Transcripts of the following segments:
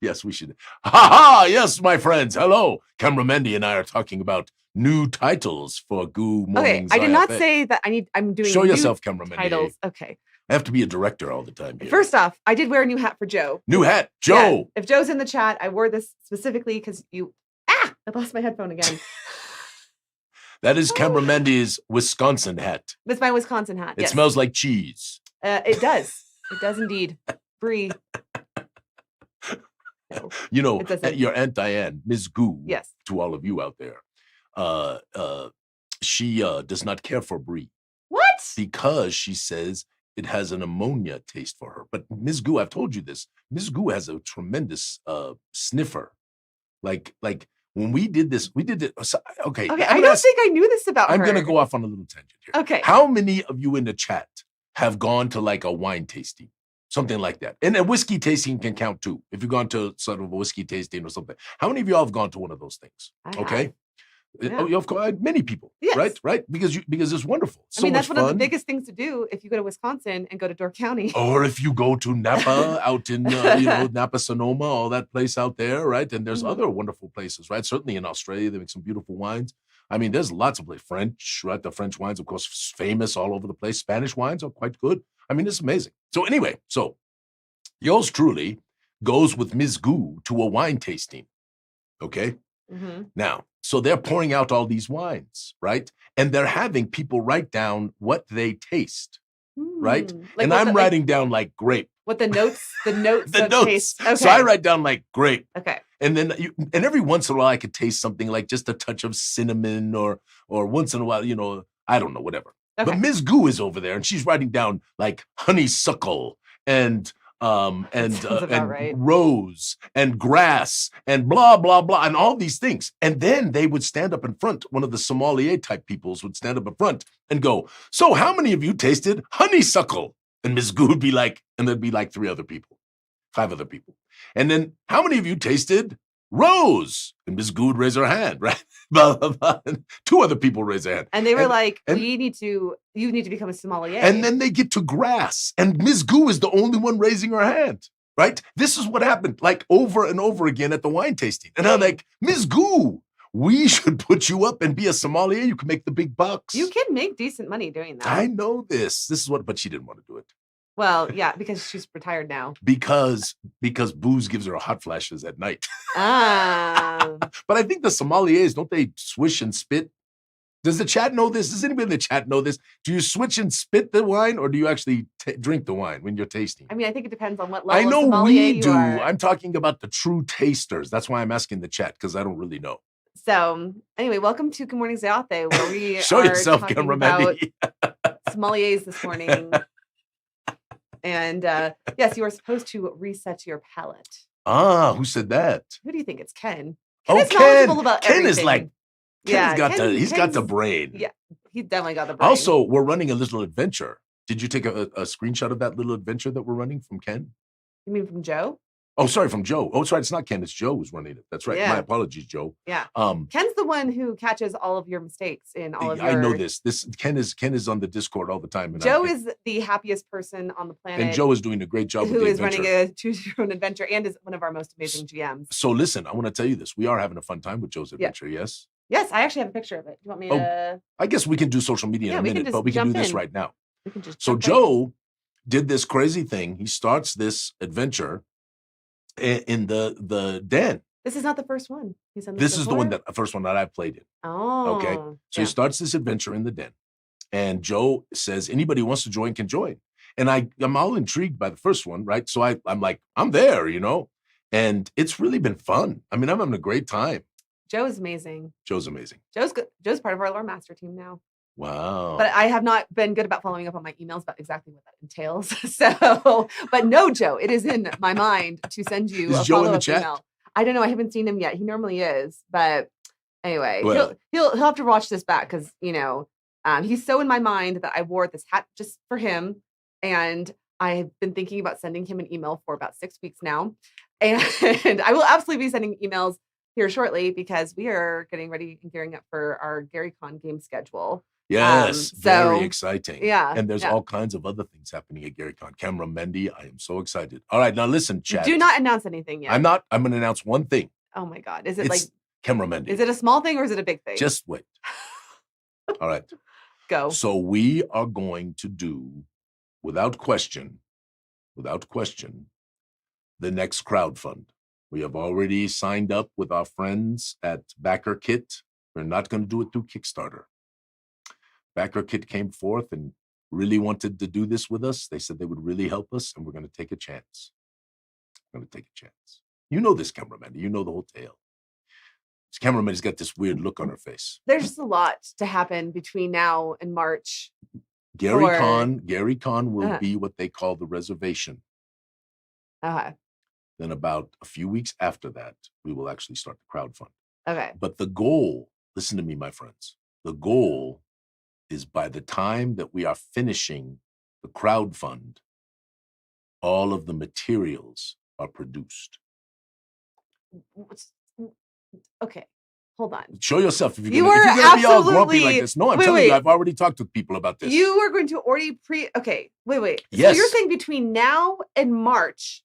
Yes, we should. Ha ha! Yes, my friends. Hello. Camera Mendy and I are talking about new titles for Goo Morning. Okay, I did not say that I'm doing Show new yourself, Camera Mendy. titles. Okay. I have to be a director all the time here. First off, I did wear a new hat for Joe. New hat, Joe. Yeah, if Joe's in the chat, I wore this specifically because I lost my headphone again. That is Camera Mendy's Wisconsin hat. That's my Wisconsin hat. It smells like cheese. It does. It does indeed. Brie. No, you know, your Aunt Diane, Ms. Goo, yes, to all of you out there, she does not care for Brie. What? Because she says it has an ammonia taste for her. But Ms. Goo, I've told you this, Ms. Goo has a tremendous sniffer. Like when we did this, okay. I don't think I knew this about her. I'm going to go off on a little tangent here. Okay. How many of you in the chat have gone to like a wine tasting? Something like that. And a whiskey tasting can count too. If you've gone to sort of a whiskey tasting or something. How many of y'all have gone to one of those things? Okay. Yeah. Of course, many people, yes. Right? Because it's wonderful. So that's one of the biggest things to do if you go to Wisconsin and go to Door County. Or if you go to Napa out in, Napa, Sonoma, all that place out there, right? And there's other wonderful places, right? Certainly in Australia, they make some beautiful wines. I mean, there's lots of places. French, right? The French wines, of course, famous all over the place. Spanish wines are quite good. I mean, it's amazing. So anyway, yours truly goes with Ms. Goo to a wine tasting, okay? Mm-hmm. Now, so they're pouring out all these wines, right? And they're having people write down what they taste, right? Like and I'm writing down like grape. What the notes taste. Okay. So I write down like grape. Okay. And then every once in a while I could taste something like just a touch of cinnamon or once in a while, I don't know, whatever. Okay. But Ms. Goo is over there and she's writing down like honeysuckle and right. Rose and grass and blah, blah, blah, and all these things. And then they would stand up in front. One of the sommelier type peoples would stand up in front and go, so how many of you tasted honeysuckle? And Ms. Goo would be like, and there'd be like 5 other people. And then how many of you tasted rose? And Ms. Goo would raise her hand, right? Blah, blah, blah. And 2 other people raise their hand. And they were you need to become a sommelier. And then they get to grass. And Ms. Goo is the only one raising her hand, right? This is what happened like over and over again at the wine tasting. And I'm like, Ms. Goo, we should put you up and be a sommelier. You can make the big bucks. You can make decent money doing that. I know this. But she didn't want to do it. Well, yeah, because she's retired now. Because booze gives her hot flashes at night. But I think the sommeliers, don't they swish and spit? Does the chat know this? Does anybody in the chat know this? Do you switch and spit the wine, or do you actually drink the wine when you're tasting? I mean, I think it depends on what level I know of sommelier we do. You are. I'm talking about the true tasters. That's why I'm asking the chat, because I don't really know. So anyway, welcome to Good Morning Zyathé, where we Show are yourself, talking camera about sommeliers this morning. And yes, you are supposed to reset your palate. Who said that? Who do you think? It's Ken. Ken is knowledgeable about everything. Ken is like, he's got the brain. Yeah, he's definitely got the brain. Also, we're running a little adventure. Did you take a screenshot of that little adventure that we're running from Ken? You mean from Joe? Oh, sorry, from Joe. Oh, sorry, it's not Ken. It's Joe who's running it. That's right. Yeah. My apologies, Joe. Yeah. Ken's the one who catches all of your mistakes in all of your... I know this. Ken is on the Discord all the time. And Joe is the happiest person on the planet. And Joe is doing a great job with the adventure. Who is running a choose-your-own adventure and is one of our most amazing GMs. So listen, I want to tell you this. We are having a fun time with Joe's adventure, yes? Yes, I actually have a picture of it. Do you want me to... I guess we can do social media in a minute, but we can do this right now. We can just so Joe did this crazy thing. He starts this adventure in the den. This is not the first one. He's on this is the first one that I've played in. Oh. Okay. So he starts this adventure in the den. And Joe says, anybody who wants to join can join. And I'm all intrigued by the first one, right? So I'm like, I'm there, And it's really been fun. I mean, I'm having a great time. Joe's amazing. Joe's amazing. Joe's good. Joe's part of our lore master team now. Wow. But I have not been good about following up on my emails about exactly what that entails. So, but no, Joe, it is in my mind to send you is a Joe follow-up in the chat? email. I don't know. I haven't seen him yet. He normally is, but anyway, Well, he'll have to watch this back because he's so in my mind that I wore this hat just for him, and I've been thinking about sending him an email for about 6 weeks now, and I will absolutely be sending emails here shortly because we are getting ready and gearing up for our GaryCon game schedule. yes, very exciting. Yeah. And there's all kinds of other things happening at GaryCon. Cameron Mendy, I am so excited. All right, now listen, chat. Do not announce anything yet. I'm not. I'm going to announce one thing. Oh my God. Is it like Cameron Mendy? Is it a small thing or is it a big thing? Just wait. All right. Go. So we are going to do, without question, the next crowdfund. We have already signed up with our friends at BackerKit. We're not going to do it through Kickstarter. BackerKit came forth and really wanted to do this with us. They said they would really help us, and we're going to take a chance. You know this cameraman. You know the whole tale. This cameraman's got this weird look on her face. There's just a lot to happen between now and March. GaryCon will be what they call the reservation. Then about a few weeks after that, we will actually start the crowdfund. Okay. But the goal, listen to me, my friends, the goal is by the time that we are finishing the crowdfund, all of the materials are produced. Okay, hold on. Show yourself if you're going to be all grumpy like this. No, I'm telling you, I've already talked to people about this. You are going to already okay, wait. Yes. So you're saying between now and March,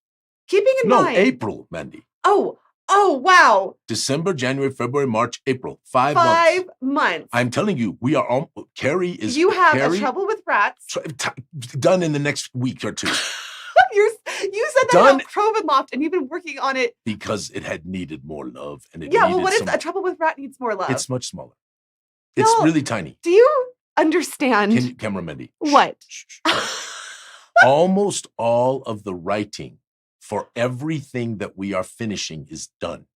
keeping in mind. No, April, Mandy. Oh, wow. December, January, February, March, April. 5 months. 5 months. I'm telling you, we are on. Carrie is. You have a Trouble with Rats. Done in the next week or 2. You said that about Proven Loft, and you've been working on it because it had needed more love, and it what if A Trouble with Rat needs more love? It's much smaller. It's really tiny. Do you understand? Camera Mendy. What? Almost all of the writing for everything that we are finishing is done.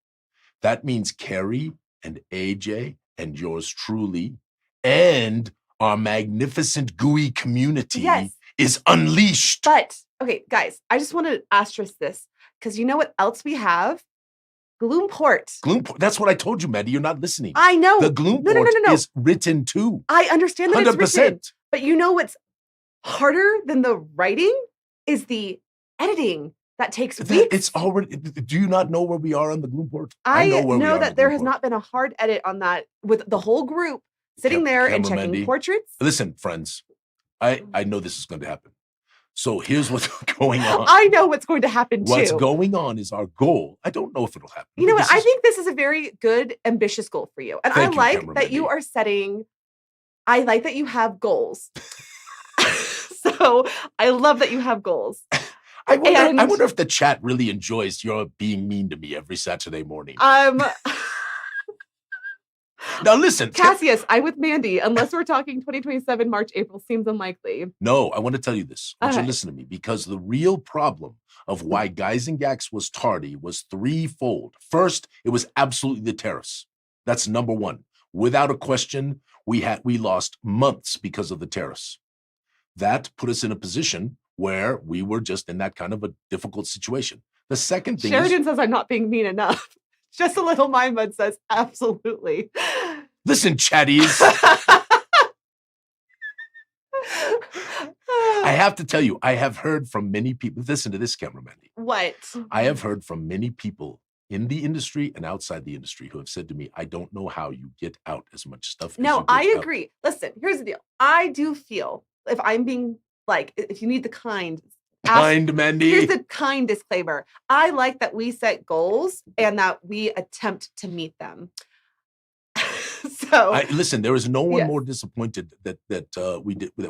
That means Carrie and AJ and yours truly and our magnificent Gooey community is unleashed. But, okay, guys, I just want to asterisk this because you know what else we have? Gloomport. That's what I told you, Maddie. You're not listening. I know. The Gloomport is written too. I understand that 100%. It's written. But you know what's harder than the writing is the editing. That takes weeks. It's already. Do you not know where we are on the Gloomport? I know that there has not been a hard edit on that with the whole group sitting there and checking portraits. Listen, friends, I know this is going to happen. So here's what's going on. I know what's going to happen too. What's going on is our goal. I don't know if it'll happen. You know what? I think this is a very good, ambitious goal for you. And I like that you are setting, I like that you have goals. So I love that you have goals. I wonder if the chat really enjoys your being mean to me every Saturday morning. Now listen. Cassius, I'm with Mandy. Unless we're talking 2027, March, April seems unlikely. No, I want to tell you this. I want you to listen to me because the real problem of why Guys and Gax was tardy was threefold. First, it was absolutely the tariffs. That's number one. Without a question, we lost months because of the tariffs. That put us in a position where we were just in that kind of a difficult situation. The second thing Sheridan says I'm not being mean enough. Just a little mind bud says absolutely. Listen, chatties. I have to tell you, I have heard from many people. Listen to this, camera Mandy. What? I have heard from many people in the industry and outside the industry who have said to me, I don't know how you get out as much stuff. No, I agree. Listen, here's the deal. I do feel if I'm being if you need the kind Mandy. Here's the kind disclaimer. I like that we set goals and that we attempt to meet them. So listen, there is no one more disappointed that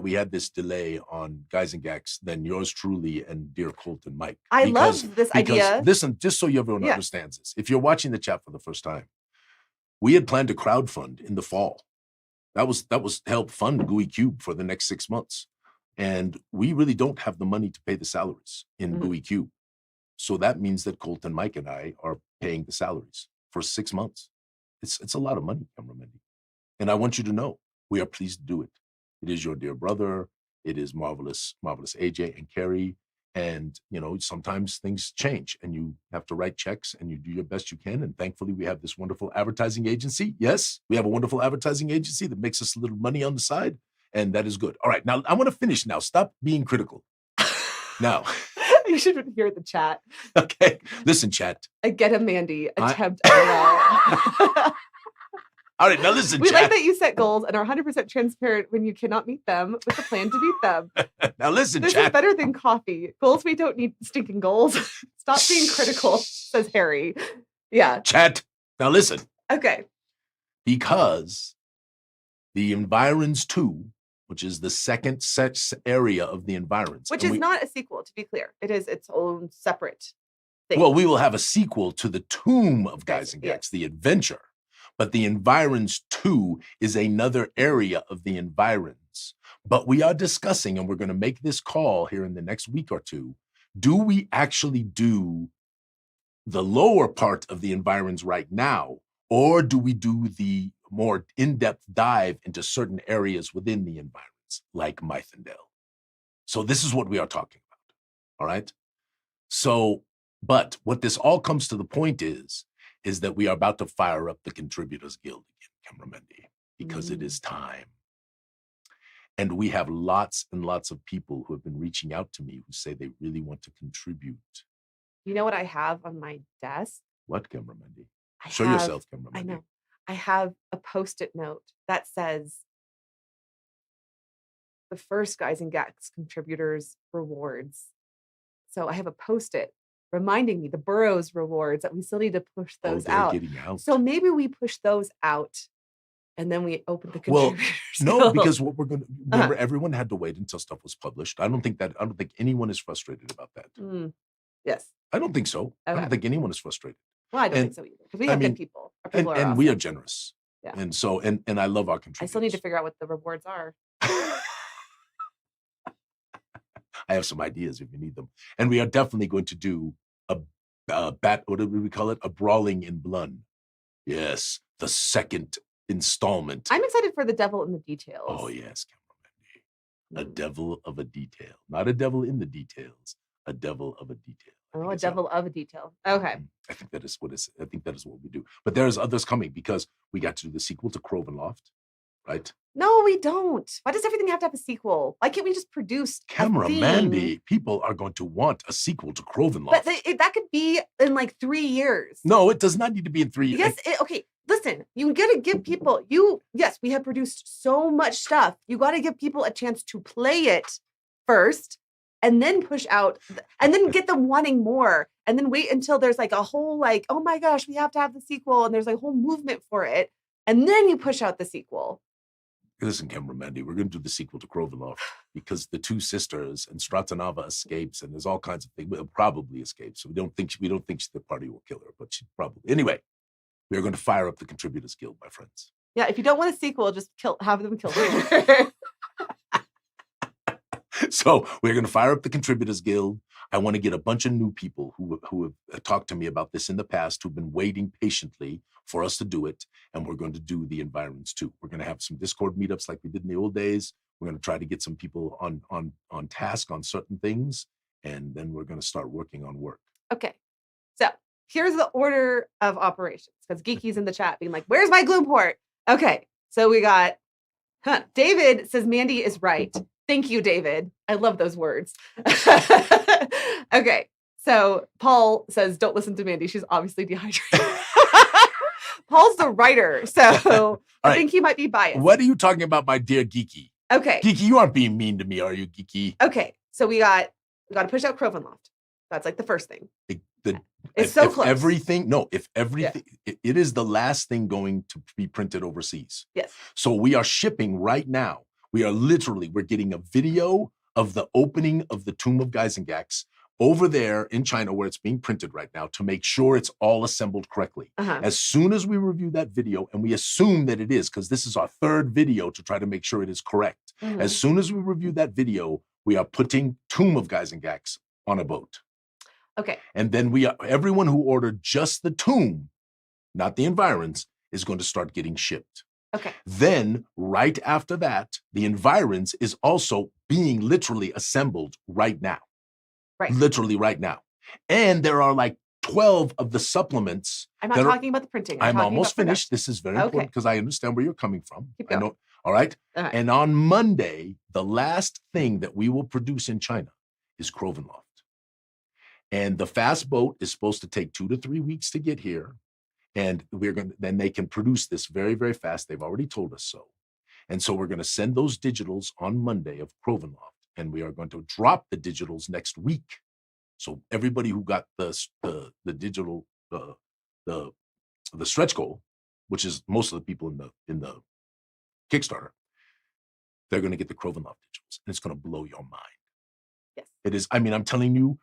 we had this delay on Guys and Gax than yours truly and dear Colton Mike. I love this idea. Listen, just so everyone understands this, if you're watching the chat for the first time, we had planned to crowdfund in the fall. That was to help fund Gooey Cube for the next 6 months. And we really don't have the money to pay the salaries in Gooey Cube. So that means that Colton, Mike, and I are paying the salaries for 6 months. It's a lot of money, Cameron Mendy. And I want you to know, we are pleased to do it. It is your dear brother. It is marvelous AJ and Carrie. And, sometimes things change and you have to write checks and you do your best you can. And thankfully, we have this wonderful advertising agency. Yes, we have a wonderful advertising agency that makes us a little money on the side. And that is good. All right. Now, I want to finish now. Stop being critical. Now. You should hear the chat. Okay. Listen, chat. Get a Mandy. Attempt IRL. All right, now listen, we chat. like that you set goals and are 100% transparent when you cannot meet them with a plan to meet them. Now listen, this chat. Is better than coffee. Goals, we don't need stinking goals. Stop being critical, says Harry. Yeah. Chat. Now listen. Okay. Because the Environs 2, which is the second sex area of the Environs. Which is not a sequel, to be clear. It is its own separate thing. Well, we will have a sequel to the Tomb of Guys and Gals, the adventure. But the Environs 2 is another area of the Environs. But we are discussing, and we're going to make this call here in the next week or two, do we actually do the lower part of the Environs right now, or do we do the more in-depth dive into certain areas within the Environs, like Mythendale? So this is what we are talking about, all right? So, but what this all comes to the point is that we are about to fire up the Contributors Guild again, Cameramendi, because it is time. And we have lots and lots of people who have been reaching out to me who say they really want to contribute. You know what I have on my desk? What, Cameramendi? Show yourself, Cameramendi. I know. I have a Post-it note that says, the first Guys and Gals Contributors Rewards. So I have a Post-it reminding me the Burroughs rewards that we still need to push those out. Getting out. So maybe we push those out and then we open the contributors. Well, no, because what we're going to remember, everyone had to wait until stuff was published. I don't think anyone is frustrated about that. Yes. I don't think so. Okay. I don't think anyone is frustrated. Well, I don't think so either. Because we have good people. Our people are awesome. We are generous. Yeah. And so, and I love our contributors. I still need to figure out what the rewards are. I have some ideas if you need them. And we are definitely going to do what do we call it? A Brawling in Blood. Yes, the second installment. I'm excited for the Devil in the Details. Oh, yes, Cameramendi. A devil of a detail. Not a devil in the details. A devil of a detail. Oh, a devil of a detail. Okay. I think that is what we do. But there's others coming because we got to do the sequel to Crovenloft, right? No, we don't. Why does everything have to have a sequel? Why can't we just produce Cameramendi? People are going to want a sequel to Crovenloft. But that could be in like 3 years. No, it does not need to be in 3 years. Yes. Okay. Listen, you got to give people, yes, we have produced so much stuff. You got to give people a chance to play it first and then push out and then get them wanting more and then wait until there's like a whole like, oh my gosh, we have to have the sequel. And there's like a whole movement for it. And then you push out the sequel. Listen, Cameramendi, we're going to do the sequel to Crovenloft because the two sisters and Stratanava escapes, and there's all kinds of things. We'll probably escape, so we don't think the party will kill her, but she probably. Anyway, we are going to fire up the Contributors Guild, my friends. Yeah, if you don't want a sequel, just have them kill her. So we're going to fire up the Contributors Guild. I want to get a bunch of new people who have talked to me about this in the past, who've been waiting patiently for us to do it. And we're going to do the Environs too. We're going to have some Discord meetups like we did in the old days. We're going to try to get some people on task on certain things. And then we're going to start working on work. Okay. So here's the order of operations, because Geeky's in the chat being like, where's my Gloomport? Okay. So we got, David says Mandy is right. Thank you, David. I love those words. Okay. So Paul says, don't listen to Mandy. She's obviously dehydrated. Paul's the writer, so I think he might be biased. What are you talking about, my dear Geeky? Okay. Geeky, you aren't being mean to me, are you, Geeky? Okay. So we got to push out Crovenloft. That's like the first thing. It's so close. If everything, it is the last thing going to be printed overseas. Yes. So we are shipping right now. We're getting a video of the opening of the Tomb of Guys and Gals over there in China where it's being printed right now to make sure it's all assembled correctly. As soon as we review that video, and we assume that it is, because this is our third video to try to make sure it is correct. As soon as we review that video, we are putting Tomb of Guys and Gals on a boat. Okay. And then everyone who ordered just the Tomb, not the Environs, is going to start getting shipped. Okay. Then right after that, the Environs is also being literally assembled right now. Right. Literally right now. And there are like 12 of the supplements. I'm not talking about the printing. I'm almost finished. This is very important because I understand where you're coming from. Keep going. I know. All right. And on Monday, the last thing that we will produce in China is Crovenloft. And the fast boat is supposed to take 2 to 3 weeks to get here. And then they can produce this very, very fast. They've already told us so. And so we're going to send those digitals on Monday of Crovenloft, and we are going to drop the digitals next week. So everybody who got the digital, the stretch goal, which is most of the people in the Kickstarter, they're going to get the Crovenloft digitals, and it's going to blow your mind. Yes, it is. I mean, I'm telling you,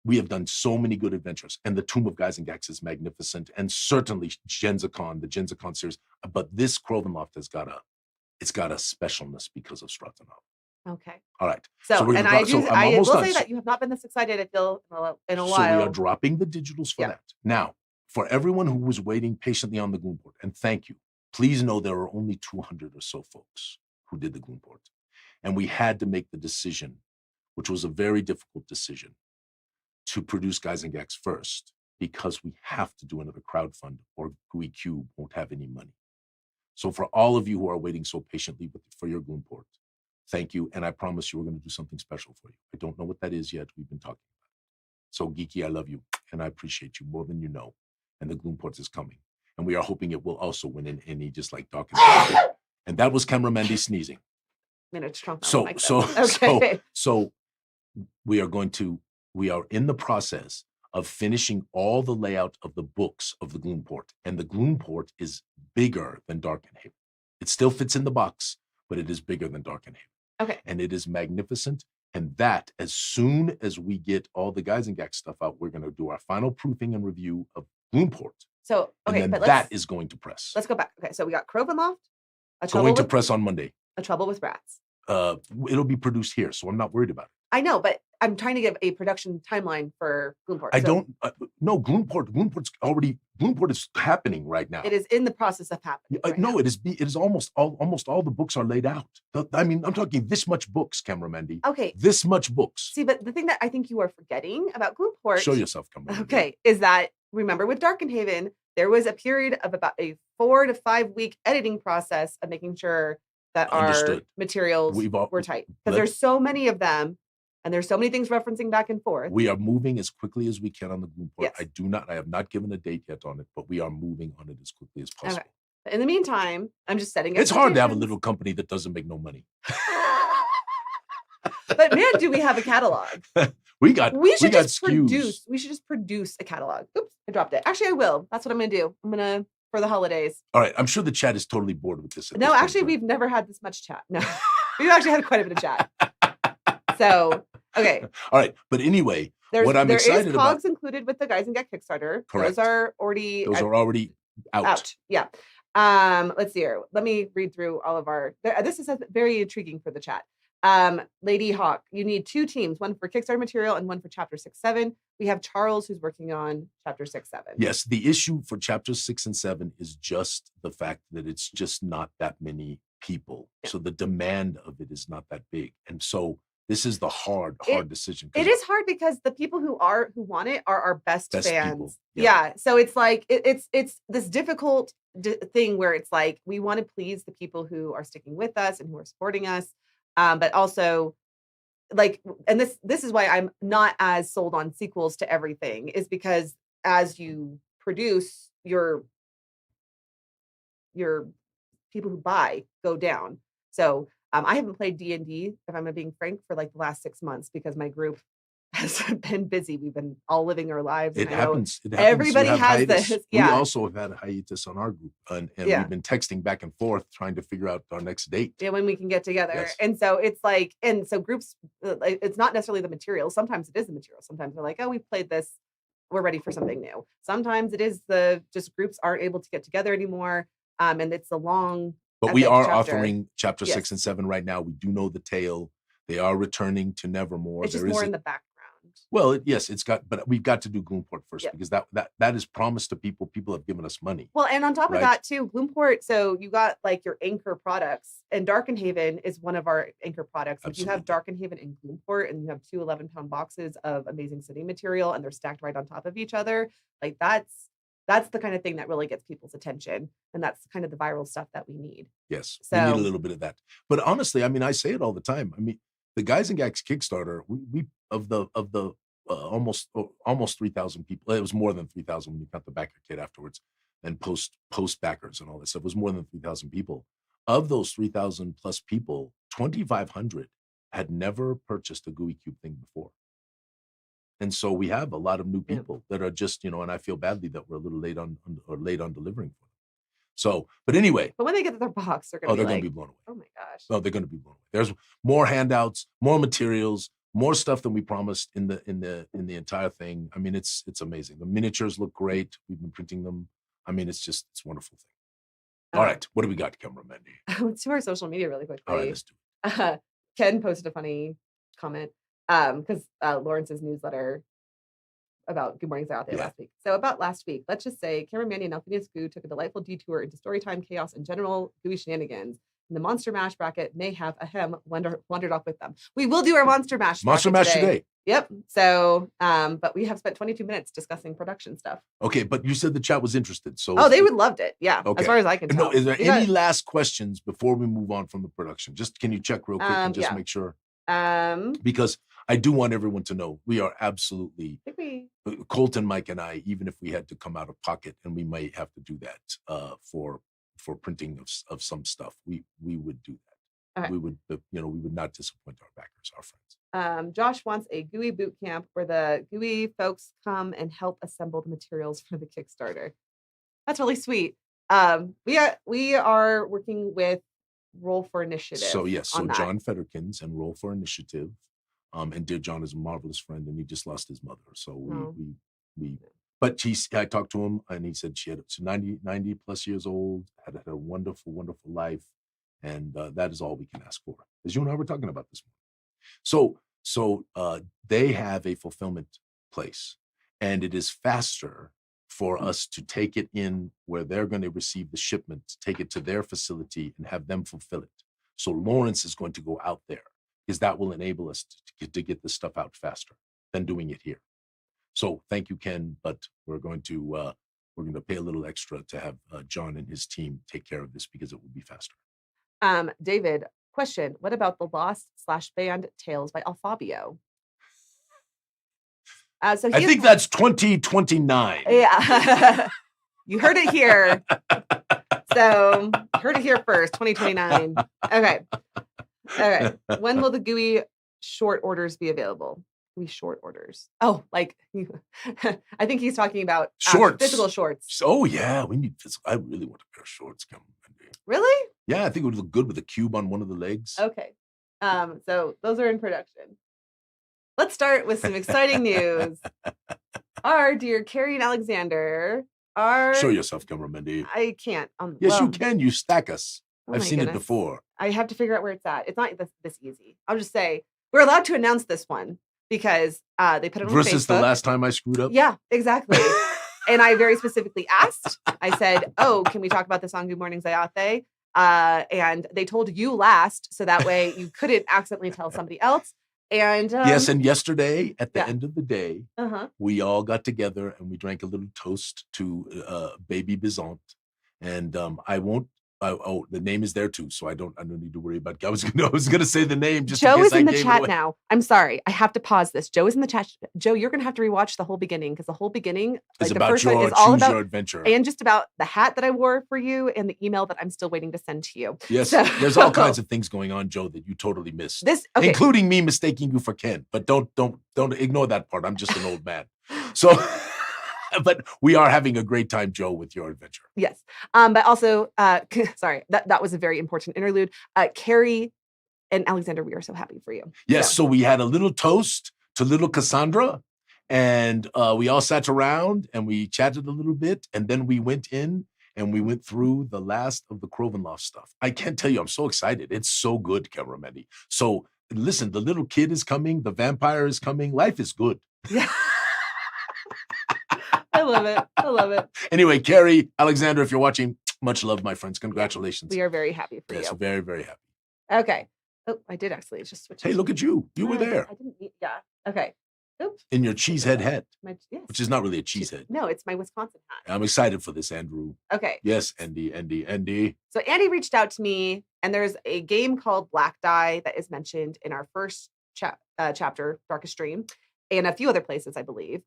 we have done so many good adventures, and the Tomb of Guys and Gax is magnificent, and certainly the Gensicon series. But this Crovenloft has got a specialness because of Stratonov. Okay. All right. I will say that you have not been this excited, I feel, in a while. So we are dropping the digitals for that. Now, for everyone who was waiting patiently on the Gloomboard, and thank you, please know there are only 200 or so folks who did the Gloomboard. And we had to make the decision, which was a very difficult decision, to produce Guys and Gax first, because we have to do another crowdfund or Gooey Cube won't have any money. So for all of you who are waiting so patiently for your Gloomboard, thank you. And I promise you we're going to do something special for you. I don't know what that is yet. We've been talking about it. So Geeky, I love you. And I appreciate you more than you know. And the Gloomboard is coming. And we are hoping it will also win in any, just like Doc. And that was Camera Mandy sneezing. So we are in the process of finishing all the layout of the books of the Gloomboard. And the Gloomboard is bigger than Darkenhaven. It still fits in the box, but it is bigger than Darkenhaven. Okay. And it is magnificent. And that, as soon as we get all the Guys and Gax stuff out, we're going to do our final proofing and review of Gloomboard. So, okay, and then that is going to press. Let's go back. Okay, so we got Crovenloft. Going to press on Monday. A Trouble with Rats. It'll be produced here, so I'm not worried about it. I know, but I'm trying to give a production timeline for Gloomboard. No, Gloomboard is happening right now. It is in the process of happening. No, it is almost all the books are laid out. I mean, I'm talking this much books, Camera Mandy. Okay. This much books. See, but the thing that I think you are forgetting about Gloomboard. Show yourself, Camera Mandy. Okay, is that, remember with Darkenhaven, there was a period of about a 4 to 5 week editing process of making sure that our materials were tight. Because there's so many of them. And there's so many things referencing back and forth. We are moving as quickly as we can on the Gloomboard. Yes. I have not given a date yet on it, but we are moving on it as quickly as possible. Okay. But in the meantime, I'm just setting. It's hard to have a little company that doesn't make no money. But man, do we have a catalog? We should just produce a catalog. Oops, I dropped it. Actually, I will. That's what I'm gonna do. For the holidays. All right. I'm sure the chat is totally bored with this. No, actually, we've never had this much chat. No, we've actually had quite a bit of chat. So, okay. All right. But anyway, what I'm excited about. There is cogs included with the Guys and Gax Kickstarter. Correct. Those are already out. Yeah. Let's see here. Let me read through all of our. This is very intriguing for the chat. Lady Hawk, you need 2 teams, one for Kickstarter material and one for Chapter 6-7. We have Charles who's working on Chapter 6-7. Yes, the issue for Chapters 6 and 7 is just the fact that it's just not that many people. Yeah. So the demand of it is not that big. And so this is the hard decision. It is hard because the people who want it are our best fans. Yeah. So it's like it's this difficult thing where it's like we want to please the people who are sticking with us and who are supporting us, but also like, and this is why I'm not as sold on sequels to everything, is because as you produce, your people who buy go down. So I haven't played D&D, if I'm being frank, for like the last 6 months because my group has been busy. We've been all living our lives. It happens. Everybody has this. Yeah. We also have had a hiatus on our group, and we've been texting back and forth trying to figure out our next date. Yeah, when we can get together. Yes. And so it's like, and so groups, it's not necessarily the material. Sometimes it is the material. Sometimes they're like, oh, we played this, we're ready for something new. Sometimes it is just groups aren't able to get together anymore, and it's a long. But we are authoring Chapter 6 and 7 right now. We do know the tale. They are returning to Nevermore. It's just more in the background. Well, yes, but we've got to do Gloomsport first Yep. because that is promised to people. People have given us money. Well, and on top Right. of that too, Gloomsport, so you got like your anchor products, and Darkenhaven is one of our anchor products. If you have Darkenhaven and Gloomsport and you have 2 11-pound boxes of amazing city material and they're stacked right on top of each other, like that's the kind of thing that really gets people's attention. And that's kind of the viral stuff that we need. Yes, So, we need a little bit of that. But honestly, I mean, I say it all the time. I mean, the Guys and Gags Kickstarter, we of the almost 3,000 people. It was more than 3,000 when you got the backer kit afterwards and post backers and all this stuff. It was more than 3,000 people. Of those 3,000 plus people, 2,500 had never purchased a Gooey Cube thing before. And so we have a lot of new people that are just, and I feel badly that we're a little late on delivering for them. So, but anyway. But when they get to their box, they're going to be blown away. Oh my gosh. Oh, they're going to be blown away. There's more handouts, more materials, more stuff than we promised in the entire thing. I mean, it's amazing. The miniatures look great. We've been printing them. I mean, it's a wonderful thing. All right. What do we got, Camera Mandy? Let's do our social media really quickly. All right, let's do it. Ken posted a funny comment because Lawrence's newsletter about Goo Morning Zyathé last week. So about last week, let's just say Cameron Mandy and Alphinius Goo took a delightful detour into storytime, chaos, and general gooey shenanigans. And the Monster Mash bracket may have wandered off with them. We will do our Monster Mash today. Yep. So, but we have spent 22 minutes discussing production stuff. Okay, but you said the chat was interested. So they would loved it. Yeah. Okay. As far as I can tell. No, is there any last questions before we move on from the production? Just can you check real quick and just make sure? Because I do want everyone to know we are absolutely Colton, Mike, and I, even if we had to come out of pocket, and we might have to do that for printing of some stuff, we would do that. Okay. We would not disappoint our backers, our friends. Josh wants a Gooey boot camp where the Gooey folks come and help assemble the materials for the Kickstarter. That's really sweet. We are working with Roll for Initiative. So yes, John Federkins and Roll for Initiative. And dear John is a marvelous friend, and he just lost his mother. So but I talked to him, and he said she's 90 plus years old, had a wonderful, wonderful life. And that is all we can ask for, as you and I were talking about this morning. So they have a fulfillment place, and it is faster for us to take it in where they're going to receive the shipment, take it to their facility, and have them fulfill it. So Lawrence is going to go out there, because that will enable us to get this stuff out faster than doing it here. So thank you, Ken, but we're going to pay a little extra to have John and his team take care of this because it will be faster. David, question: what about the Lost/Banned Tales by Alfabio? So I think that's 2029. Yeah, you heard it here. So heard it here first. 2029. Okay. All right. When will the Gooey short orders be available? Gooey short orders. Oh, like I think he's talking about shorts, physical shorts. Oh yeah, we need physical. I really want a pair of shorts. Really? Yeah, I think it would look good with a cube on one of the legs. Okay. So those are in production. Let's start with some exciting news. Our dear Carrie and Alexander are. Show yourself, Camera Mandy. I can't. Yes, you can. You stack us. I've seen it before. I have to figure out where it's at. It's not this easy. I'll just say we're allowed to announce this one because they put it on versus Facebook. The last time I screwed up. Yeah, exactly. And I very specifically asked. I said, "Oh, can we talk about this on Goo Morning Zyathé?" And they told you last, so that way you couldn't accidentally tell somebody else. And yes, and yesterday at the end of the day, we all got together and we drank a little toast to baby Bizant. And I won't. The name is there too, so I don't need to worry about it. I was gonna say the name just. Joe is in the chat now. I'm sorry, I have to pause this. Joe is in the chat. Joe, you're gonna have to rewatch the whole beginning because the whole beginning is the about first one is all about your adventure and just about the hat that I wore for you and the email that I'm still waiting to send to you. Yes, so, there's all kinds of things going on, Joe, that you totally missed. Including me mistaking you for Ken. But don't ignore that part. I'm just an old man. So. But we are having a great time, Joe, with your adventure. Yes. But also, sorry, that was a very important interlude. Carrie and Alexander, we are so happy for you. Yes. So we had a little toast to little Cassandra, and we all sat around and we chatted a little bit. And then we went in and we went through the last of the Crovenloft stuff. I can't tell you, I'm so excited. It's so good, Camera Mandy. So listen, the little kid is coming. The vampire is coming. Life is good. Yeah. I love it. I love it. Anyway, Carrie, Alexander, if you're watching, much love, my friends. Congratulations. We are very happy for Yes, you. very, very happy. Okay. Oh, I did actually just switch. Hey, look at you. You were there. I didn't. Yeah. Okay. Oops. In your cheesehead hat, Yes. which is not really a cheesehead. No, it's my Wisconsin hat. I'm excited for this, Andrew. Okay. Yes, Andy. So Andy reached out to me, and there's a game called Black Die that is mentioned in our first chapter, Darkest Dream, and a few other places, I believe.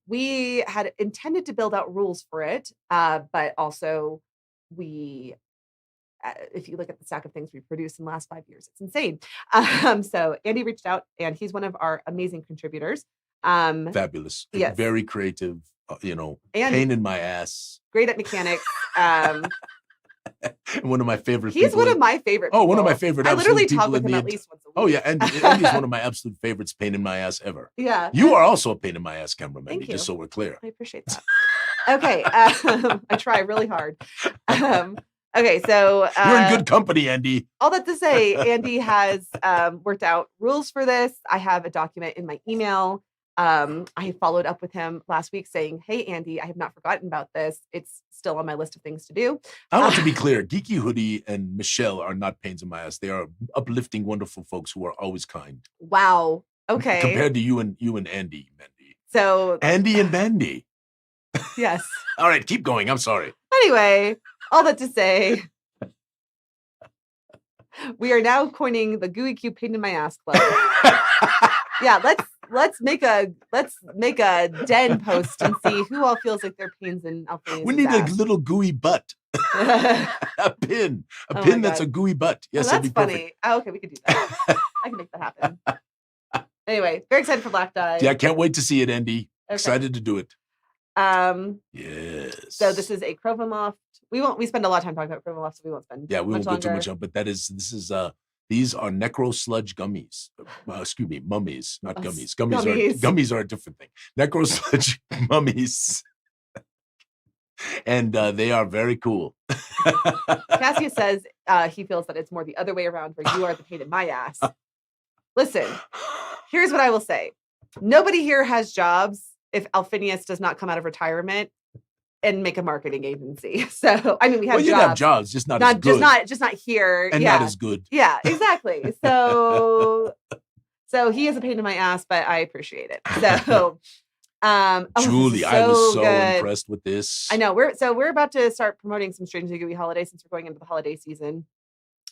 We had intended to build out rules for it, but also we, if you look at the stack of things we've produced in the last 5 years, it's insane. So Andy reached out, and he's one of our amazing contributors. Fabulous. Yes. Very creative, and pain in my ass. Great at mechanics. One of my favorite He's people. one of my favorite people. Oh, one of my favorite. I literally absolute talk people with in him the at least once a week. Oh, yeah. Andy's one of my absolute favorites, pain in my ass ever. Yeah. You are also a pain in my ass, cameraman, Thank you. just so we're clear. I appreciate that. Okay. I try really hard. Okay, so you're in good company, Andy. All that to say, Andy has worked out rules for this. I have a document in my email. I followed up with him last week saying, "Hey, Andy, I have not forgotten about this. It's still on my list of things to do." I want to be clear. Geeky Hoodie and Michelle are not pains in my ass. They are uplifting, wonderful folks who are always kind. Wow. Okay. Compared to you and Andy, Mandy. So Andy and Mandy. Yes. All right, keep going. I'm sorry. Anyway, all that to say, we are now coining the Gooey Cube Pain in My Ass Club. Yeah, let's make a den post and see who all feels like their pains in Alphinius. We need ass. a little gooey butt. a pin that's a gooey butt. Yes, that's that'd be funny. perfect. Oh, okay, we could do that. I can make that happen. Anyway, very excited for Black Die. Yeah, I can't wait to see it, Andy. Okay. Excited to do it. Yes. So this is a Crovamoft. We spend a lot of time talking about Crovamoft, so we won't spend. Yeah, we won't go too longer. much on. But these are necro sludge gummies. Excuse me, mummies, not gummies. Gummies are a different thing. Necro sludge mummies, and they are very cool. Cassius says he feels that it's more the other way around, where you are the pain in my ass. Listen, here's what I will say: nobody here has jobs if Alphinius does not come out of retirement and make a marketing agency. So, I mean, we have jobs. You have jobs, just not as good. Just not here. And not as good. Yeah, exactly. So he is a pain in my ass, but I appreciate it. So, Julie, I was so impressed with this. I know. We're about to start promoting some Strangely Gooey holidays since we're going into the holiday season.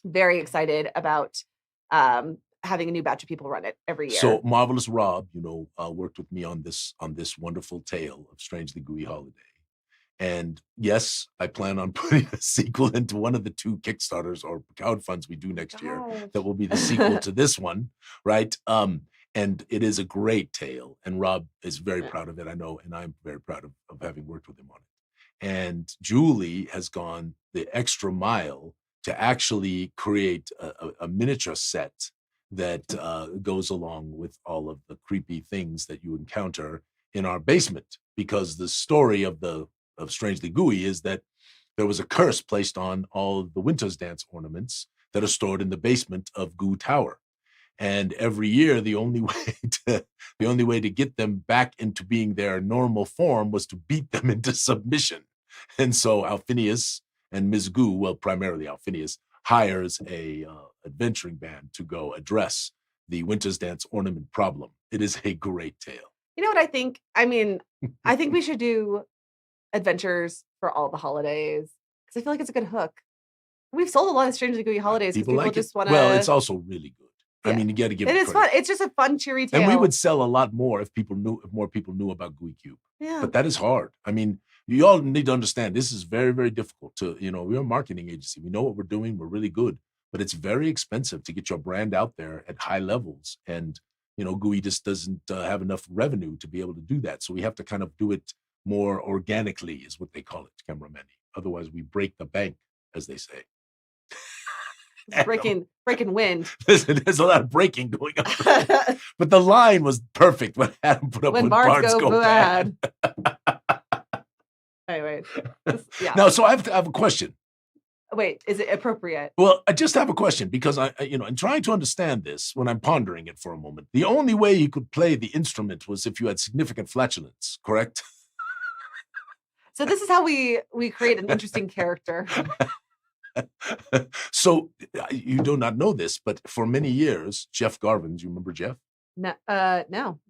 Very excited about having a new batch of people run it every year. So Marvelous Rob, worked with me on this wonderful tale of Strangely Gooey Holiday. And yes, I plan on putting a sequel into one of the 2 Kickstarters or crowdfunds we do next year. That will be the sequel to this one, right? And it is a great tale. And Rob is very proud of it, I know, and I'm very proud of having worked with him on it. And Julie has gone the extra mile to actually create a miniature set that goes along with all of the creepy things that you encounter in our basement. Because the story of Strangely Gooey is that there was a curse placed on all of the Winter's Dance ornaments that are stored in the basement of Goo Tower. And every year, the only way to get them back into being their normal form was to beat them into submission. And so Alphinius and Ms. Goo, well, primarily Alphinius, hires a adventuring band to go address the Winter's Dance ornament problem. It is a great tale. You know what I think? I mean, I think we should do adventures for all the holidays because I feel like it's a good hook. We've sold a lot of Strangely Gooey holidays because people just want to. Well, it's also really good. Yeah. I mean, you got to give it. It is fun. It's just a fun, cheery tale. And we would sell a lot more if more people knew about Gooey Cube. Yeah. But that is hard. I mean, you all need to understand this is very, very difficult to, we're a marketing agency. We know what we're doing. We're really good, but it's very expensive to get your brand out there at high levels. And, Gooey just doesn't have enough revenue to be able to do that. So we have to kind of do it more organically is what they call it, cameraman. Otherwise we break the bank, as they say. Breaking wind. There's a lot of breaking going on. But the line was perfect when Adam put up when bards go bad. Anyway. Yeah. No, so I have a question. Wait, is it appropriate? Well, I just have a question because in trying to understand this, when I'm pondering it for a moment, the only way you could play the instrument was if you had significant flatulence, correct? So this is how we create an interesting character. So you do not know this, but for many years, Jeff Garvin, you remember Jeff? No,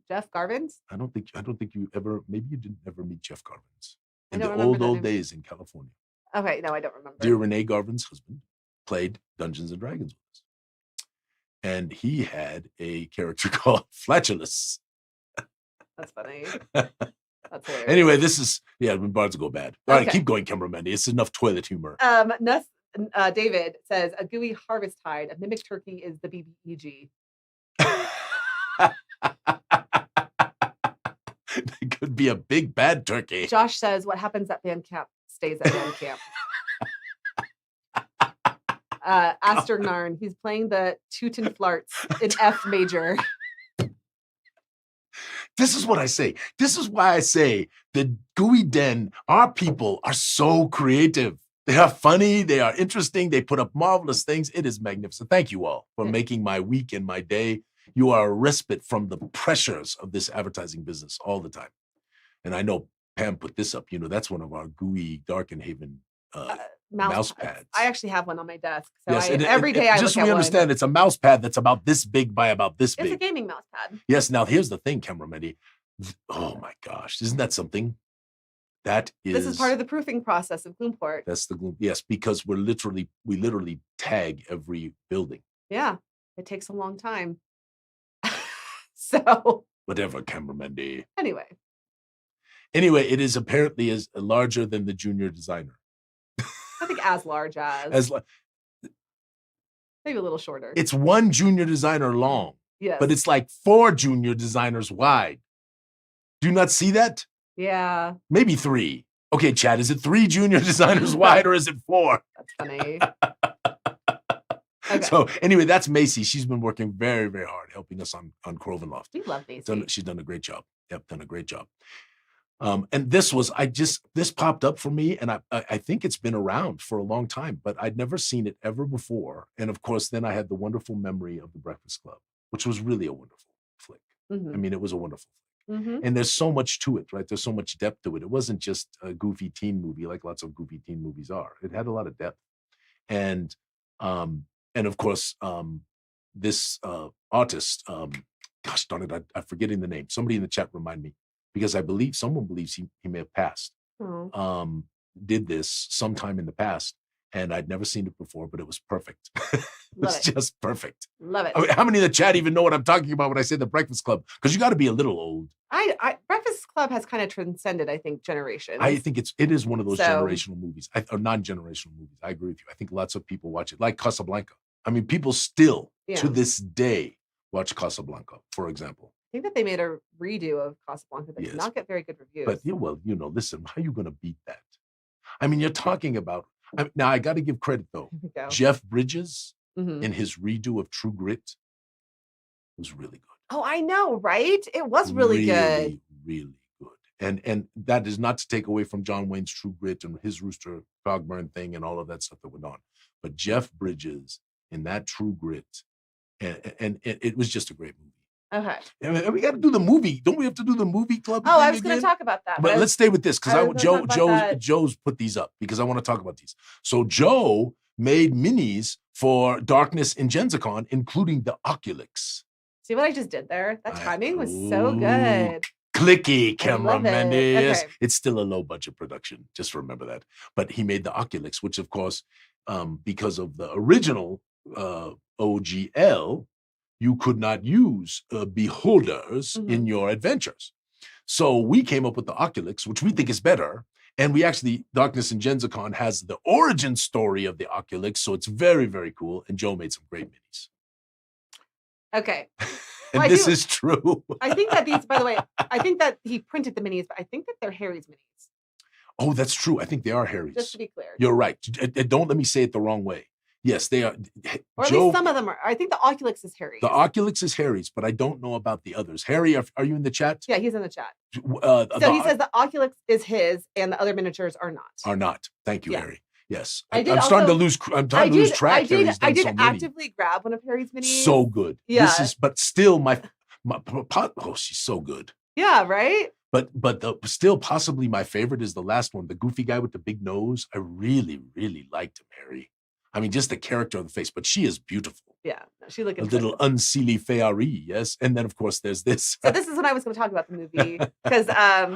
Jeff Garvins? I don't think you ever, maybe you didn't ever meet Jeff Garvins in I the don't remember that old name. days in California. Okay, no, I don't remember. Dear Renee Garvin's husband played Dungeons and Dragons with us. And he had a character called Flatulous. That's funny. That's hilarious. Anyway, this is, I'm about to go bad. All right, keep going, Cameraman. It's enough toilet humor. David says, a gooey harvest tide, a mimic turkey is the BBEG. It could be a big bad turkey. Josh says, what happens at band camp stays at band camp. Asternarn, he's playing the Teuton Flarts in F major. This is what I say. This is why I say the Gooey Den, our people are so creative. They are funny. They are interesting. They put up marvelous things. It is magnificent. Thank you all for making my week and my day. You are a respite from the pressures of this advertising business all the time. And I know Pam put this up. That's one of our Gooey Darkenhaven mouse pads. I actually have one on my desk. So yes, every day I just look so we at understand, it's a mouse pad that's about this big by about this big. It's a gaming mouse pad. Yes. Now here's the thing, Cameraman. Oh my gosh, isn't that something? This is part of the proofing process of Gloomport. That's the Gloom. Yes, because we literally tag every building. Yeah, it takes a long time. So whatever, Cameraman. Anyway, it is apparently as larger than the junior designer. I think as large as maybe a little shorter. It's one junior designer long. Yes, but it's like 4 junior designers wide. Do you not see that? Yeah. Maybe 3. Okay, Chad, is it 3 junior designers wide or is it 4? That's funny. Okay. So anyway, that's Macy. She's been working very, very hard helping us on Crovenloft. We love Macy. She's done a great job. Yep, done a great job. And this popped up for me, and I think it's been around for a long time, but I'd never seen it ever before. And of course, then I had the wonderful memory of The Breakfast Club, which was really a wonderful flick. Mm-hmm. I mean, it was a wonderful flick. Mm-hmm. And there's so much to it, right? There's so much depth to it. It wasn't just a goofy teen movie like lots of goofy teen movies are. It had a lot of depth. And of course, this artist, gosh darn it, I'm forgetting the name. Somebody in the chat remind me, because someone believes he may have passed. Oh. Did this sometime in the past, and I'd never seen it before, but it was perfect. Just perfect. Love it. I mean, how many in the chat even know what I'm talking about when I say The Breakfast Club? Because you got to be a little old. Breakfast Club has kind of transcended, I think, generations. I think it is one of those generational movies, or non-generational movies. I agree with you. I think lots of people watch it, like Casablanca. I mean, people still, to this day, watch Casablanca, for example. I think that they made a redo of Casablanca that did not get very good reviews. But, listen, how are you going to beat that? I mean, you're talking about, now I got to give credit, though. Jeff Bridges, in his redo of True Grit, was really good. Oh, I know, right? It was really good. Really good. And that is not to take away from John Wayne's True Grit and his Rooster Cogburn thing and all of that stuff that went on. But Jeff Bridges in that True Grit, and it was just a great movie. Okay. And we got to do the movie. Don't we have to do the movie club? Oh, I was going to talk about that. But let's stay with this because Joe's put these up because I want to talk about these. So Joe made minis for Darkness in Genzicon, including the Oculix. See what I just did there? That timing was so good. Clicky, cameraman. Yes. Okay. It's still a low budget production. Just remember that. But he made the Oculix, which of course, because of the original OGL, you could not use beholders in your adventures. So we came up with the Oculix, which we think is better. And we actually, Darkness in Genzicon has the origin story of the Oculix. So it's very, very cool. And Joe made some great minis. Okay. And this is true. I think that these, by the way, I think that he printed the minis, but I think that they're Harry's minis. Oh, that's true. I think they are Harry's. Just to be clear. You're right. Don't let me say it the wrong way. Yes, they are. Or at least some of them are. I think the Oculix is Harry's. The Oculix is Harry's, but I don't know about the others. Harry, are you in the chat? Yeah, he's in the chat. So he says the Oculix is his and the other miniatures are not. Are not. Thank you, Harry. Yes. I did I'm starting to also- lose. I'm starting to lose track. I did actively grab one of Harry's minis. So good. Yeah. This is, but still my oh, she's so good. Yeah, right? But still possibly my favorite is the last one, the goofy guy with the big nose. I really, really liked him, Harry. I mean, just the character on the face, but she is beautiful. Yeah, she looking a little unseelie fairy, yes. And then of course there's this. So this is when I was going to talk about the movie because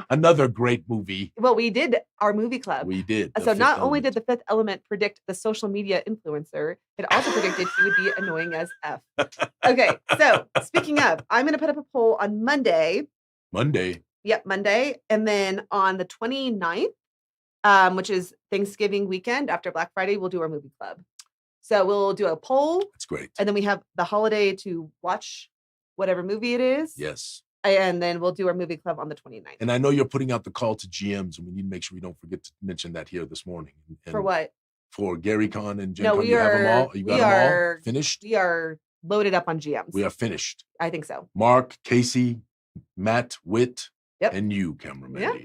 another great movie. Well, we did our movie club. We did. So not only did the Fifth Element predict the social media influencer, it also predicted he would be annoying as F. Okay, so speaking of, I'm going to put up a poll on Monday. Yep, Monday. And then on the 29th, which is Thanksgiving weekend after Black Friday, we'll do our movie club. So we'll do a poll. That's great. And then we have the holiday to watch whatever movie it is. Yes. And then we'll do our movie club on the 29th. And I know you're putting out the call to GMs, and we need to make sure we don't forget to mention that here this morning. And for what? For Gary Con and Gen No, Con. we You have are. them all? You got them all finished? We are loaded up on GMs. We are finished. I think so. Mark, Casey, Matt, Witt, yep. and you, cameraman. Yep.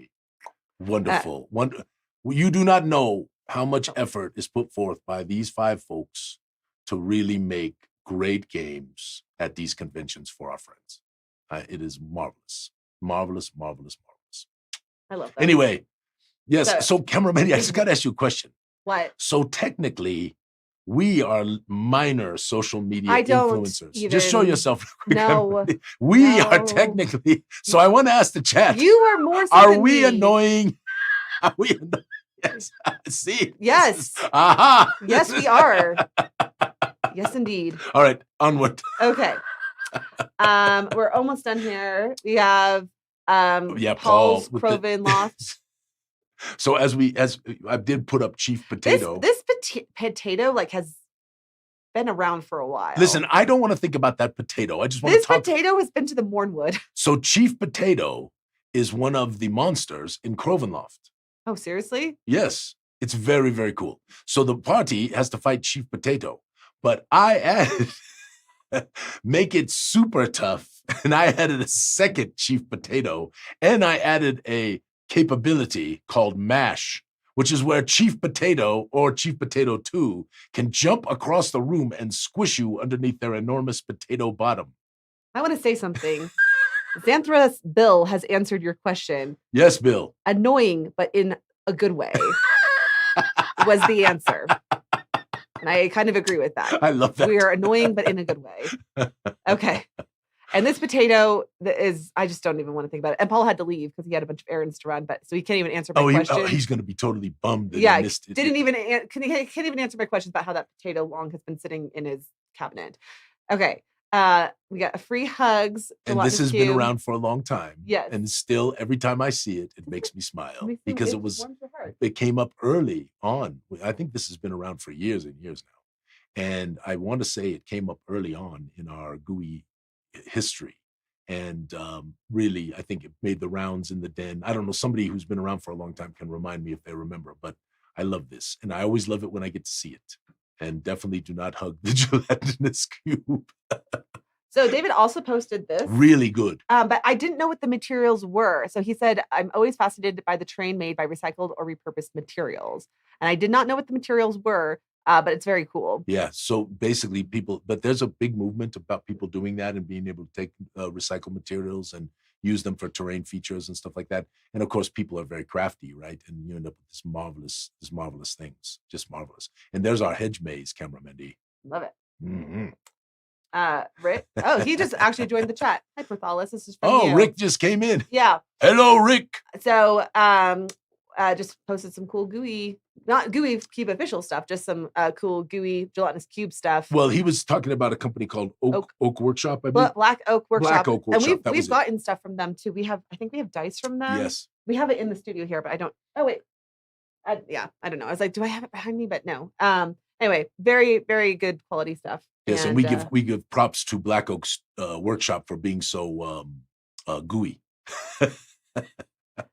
Wonderful. You do not know how much effort is put forth by these 5 folks to really make great games at these conventions for our friends. It is marvelous. Marvelous, marvelous, marvelous. I love that. Anyway, yes. So cameraman, I just got to ask you a question. What? So technically, we are minor social media influencers. Just show yourself. No. We are technically. So I want to ask the chat. You are more so Are than we me. annoying? Are we annoying? Yes. See? Yes. Aha. Yes, we are. Yes, indeed. All right. Onward. Okay. We're almost done here. We have Paul's Croven Loft. So as I did put up Chief Potato. This potato like has been around for a while. Listen, I don't want to think about that potato. I just want this to talk. Potato has been to the Mornwood. So Chief Potato is one of the monsters in Crovenloft. Oh, seriously? Yes. It's very, very cool. So the party has to fight Chief Potato, but I added make it super tough, and I added a second Chief Potato, and I added a capability called Mash, which is where Chief Potato or Chief Potato 2 can jump across the room and squish you underneath their enormous potato bottom. I want to say something. Xanthras Bill has answered your question. Yes, Bill. Annoying, but in a good way was the answer. And I kind of agree with that. I love that. We are annoying, but in a good way. Okay. And this potato is, I just don't even want to think about it. And Paul had to leave because he had a bunch of errands to run, so he can't even answer my question. He's going to be totally bummed that he missed it. Can't even answer my questions about how that potato long has been sitting in his cabinet. Okay. We got free hugs. And this has been around for a long time. Yes. And still, every time I see it, it makes me smile because it came up early on. I think this has been around for years and years now. And I want to say it came up early on in our Gooey history. And really, I think it made the rounds in the den. I don't know, somebody who's been around for a long time can remind me if they remember, but I love this. And I always love it when I get to see it. And definitely do not hug the gelatinous cube. So David also posted this. Really good. But I didn't know what the materials were. So he said, I'm always fascinated by the terrain made by recycled or repurposed materials. And I did not know what the materials were, but it's very cool. Yeah. So basically but there's a big movement about people doing that and being able to take recycled materials and use them for terrain features and stuff like that. And of course, people are very crafty, right? And you end up with this marvelous things, just marvelous. And there's our hedge maze, cameraman D. Love it. Mm-hmm. Rick. Oh, he just actually joined the chat. Hi, Perthalis. This is from you. Rick just came in. Yeah. Hello, Rick. So, just posted some cool Gooey, not Gooey Cube official stuff, just some cool Gooey gelatinous cube stuff. Well, he was talking about a company called Oak Workshop, I believe. Black Oak Workshop. Black Oak Workshop. And we've gotten stuff from them too. I think we have dice from them. Yes. We have it in the studio here, but I don't. Oh wait. I don't know. I was like, do I have it behind me? But no. Anyway, very, very good quality stuff. Yes, and we give props to Black Oak's Workshop for being so gooey.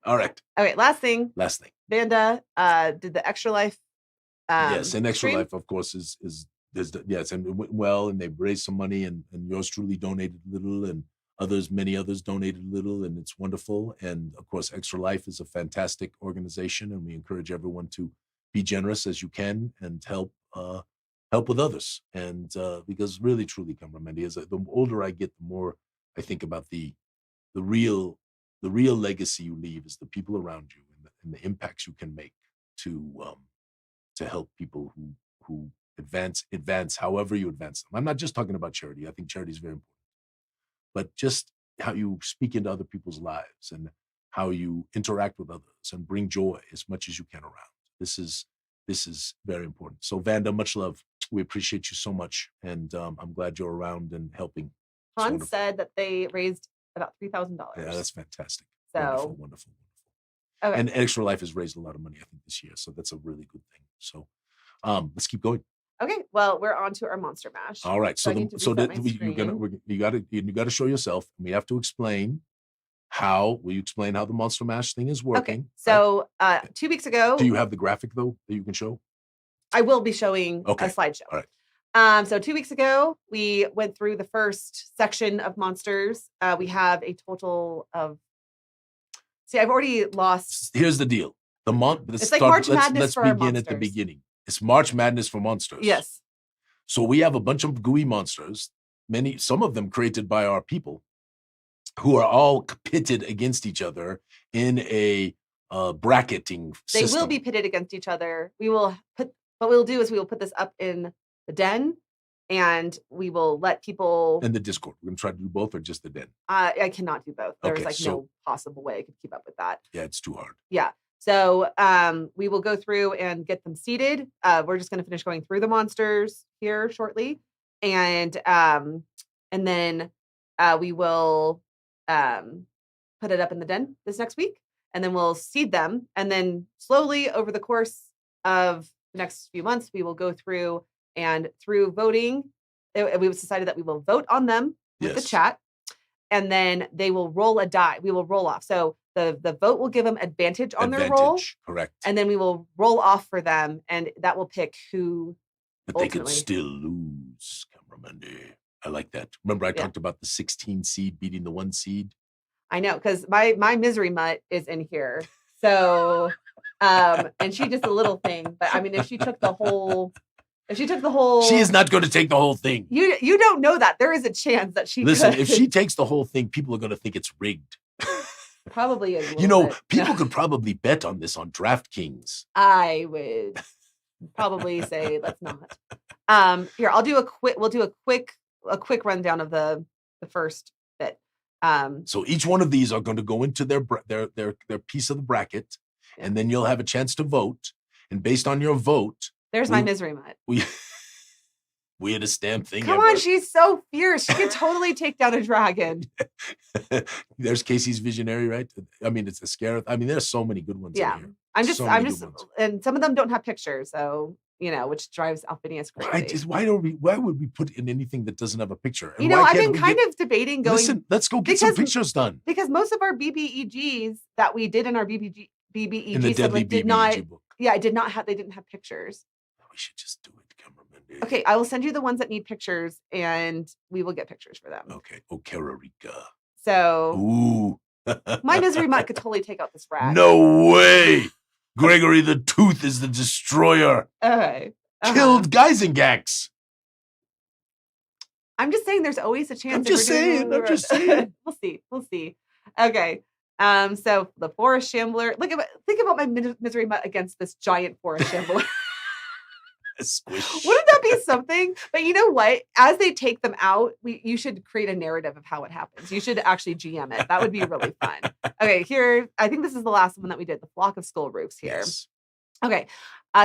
All right. Okay, last thing. Vanda did the Extra Life. Yes, and Extra stream. Life, of course, is yes, and it went well, and they raised some money, and yours truly donated a little, and many others donated a little, and it's wonderful. And of course, Extra Life is a fantastic organization, and we encourage everyone to be generous as you can and help with others. And because really, truly, Camera Mendy, the older I get, the more I think about the real legacy you leave is the people around you and the impacts you can make to help people who advance however you advance them. I'm not just talking about charity. I think charity is very important, but just how you speak into other people's lives and how you interact with others and bring joy as much as you can around. This is very important. So Vanda, much love. We appreciate you so much, and I'm glad you're around and helping. Hans said that they raised about $3,000. Yeah, that's fantastic. So wonderful. Okay. And Extra Life has raised a lot of money, I think, this year. So that's a really good thing. So let's keep going. Okay, well, we're on to our Monster Mash. All right. You got to show yourself. And we have to explain how. Will you explain how the Monster Mash thing is working? Okay. So 2 weeks ago. Do you have the graphic though that you can show? I will be showing a slideshow. All right. So 2 weeks ago, we went through the first section of monsters. We have a total of. See, I've already lost. Here's the deal. It's like March Madness let's for our begin at the beginning. It's March Madness for monsters. Yes. So we have a bunch of gooey monsters, some of them created by our people, who are all pitted against each other in a bracketing system. They will be pitted against each other. What we'll do is we will put this up in the den, and we will let people. And the Discord. We're going to try to do both, or just the den? I cannot do both. There's no possible way I could keep up with that. Yeah, it's too hard. Yeah. So we will go through and get them seated. We're just going to finish going through the monsters here shortly. And then we will put it up in the den this next week. And then we'll seed them. And then slowly over the course of the next few months, we will go through and through voting. We've decided that we will vote on them with the chat. And then they will roll a die. We will roll off. So the vote will give them advantage on their roll. Correct. And then we will roll off for them, and that will pick who. But they could still lose, Camera Mendy. I like that. Remember, I talked about the 16 seed beating the 1 seed. I know, because my misery mutt is in here. So, and she just a little thing. But I mean, if she took the whole. She is not going to take the whole thing. You don't know that. There is a chance that she. Listen, could. If she takes the whole thing, people are going to think it's rigged. Probably is. People could probably bet on this on DraftKings. I would probably say let's not. Here, I'll do a quick. We'll do a quick rundown of the first bit. So each one of these are going to go into their piece of the bracket, and then you'll have a chance to vote. And based on your vote, there's my misery mutt. Weirdest damn thing. Come on, she's so fierce. She can totally take down a dragon. There's Casey's visionary, right? I mean, it's a scare. I mean, there's so many good ones in here. I'm just, and some of them don't have pictures, so which drives Alphinius crazy. Why would we put in anything that doesn't have a picture? And I've been kind of debating going. Listen, let's go get some pictures done. Because most of our BBEGs that we did in our BBEG in the Deadly BBEG book. Yeah, they didn't have pictures. We should just do it, Camera Mendy. Okay, I will send you the ones that need pictures, and we will get pictures for them. Okay. Oh, Kararika. So, ooh, my misery mutt could totally take out this rat. No way, Gregory the Tooth is the destroyer. Okay. Killed Geisengax. I'm just saying, there's always a chance. I'm just saying. We'll see. Okay. So the Forest Shambler. Think about my misery mutt against this giant Forest Shambler. Squish. Wouldn't that be something? But you know what? As they take them out, you should create a narrative of how it happens. You should actually GM it. That would be really fun. Okay, here, I think this is the last one that we did, the Flock of Skull Roofs here. Yes. Okay,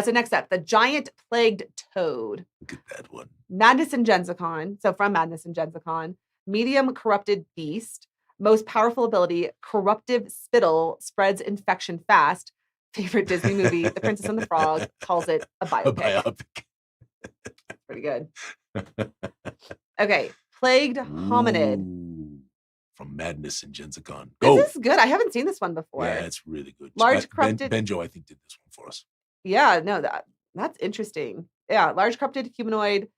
so next up, the Giant Plagued Toad. Look at that one. Madness and Genzicon. So from Madness and Genzicon, Medium Corrupted Beast. Most powerful ability, Corruptive Spittle, spreads infection fast. Favorite Disney movie, The Princess and the Frog, calls it a biopic. Pretty good. Okay, Plagued Hominid. Ooh, from Madness and Genzicon. Go. This is good. I haven't seen this one before. Yeah, it's really good. Large corrupted. Benjo, I think, did this one for us. Yeah, no, that's interesting. Yeah, large corrupted humanoid.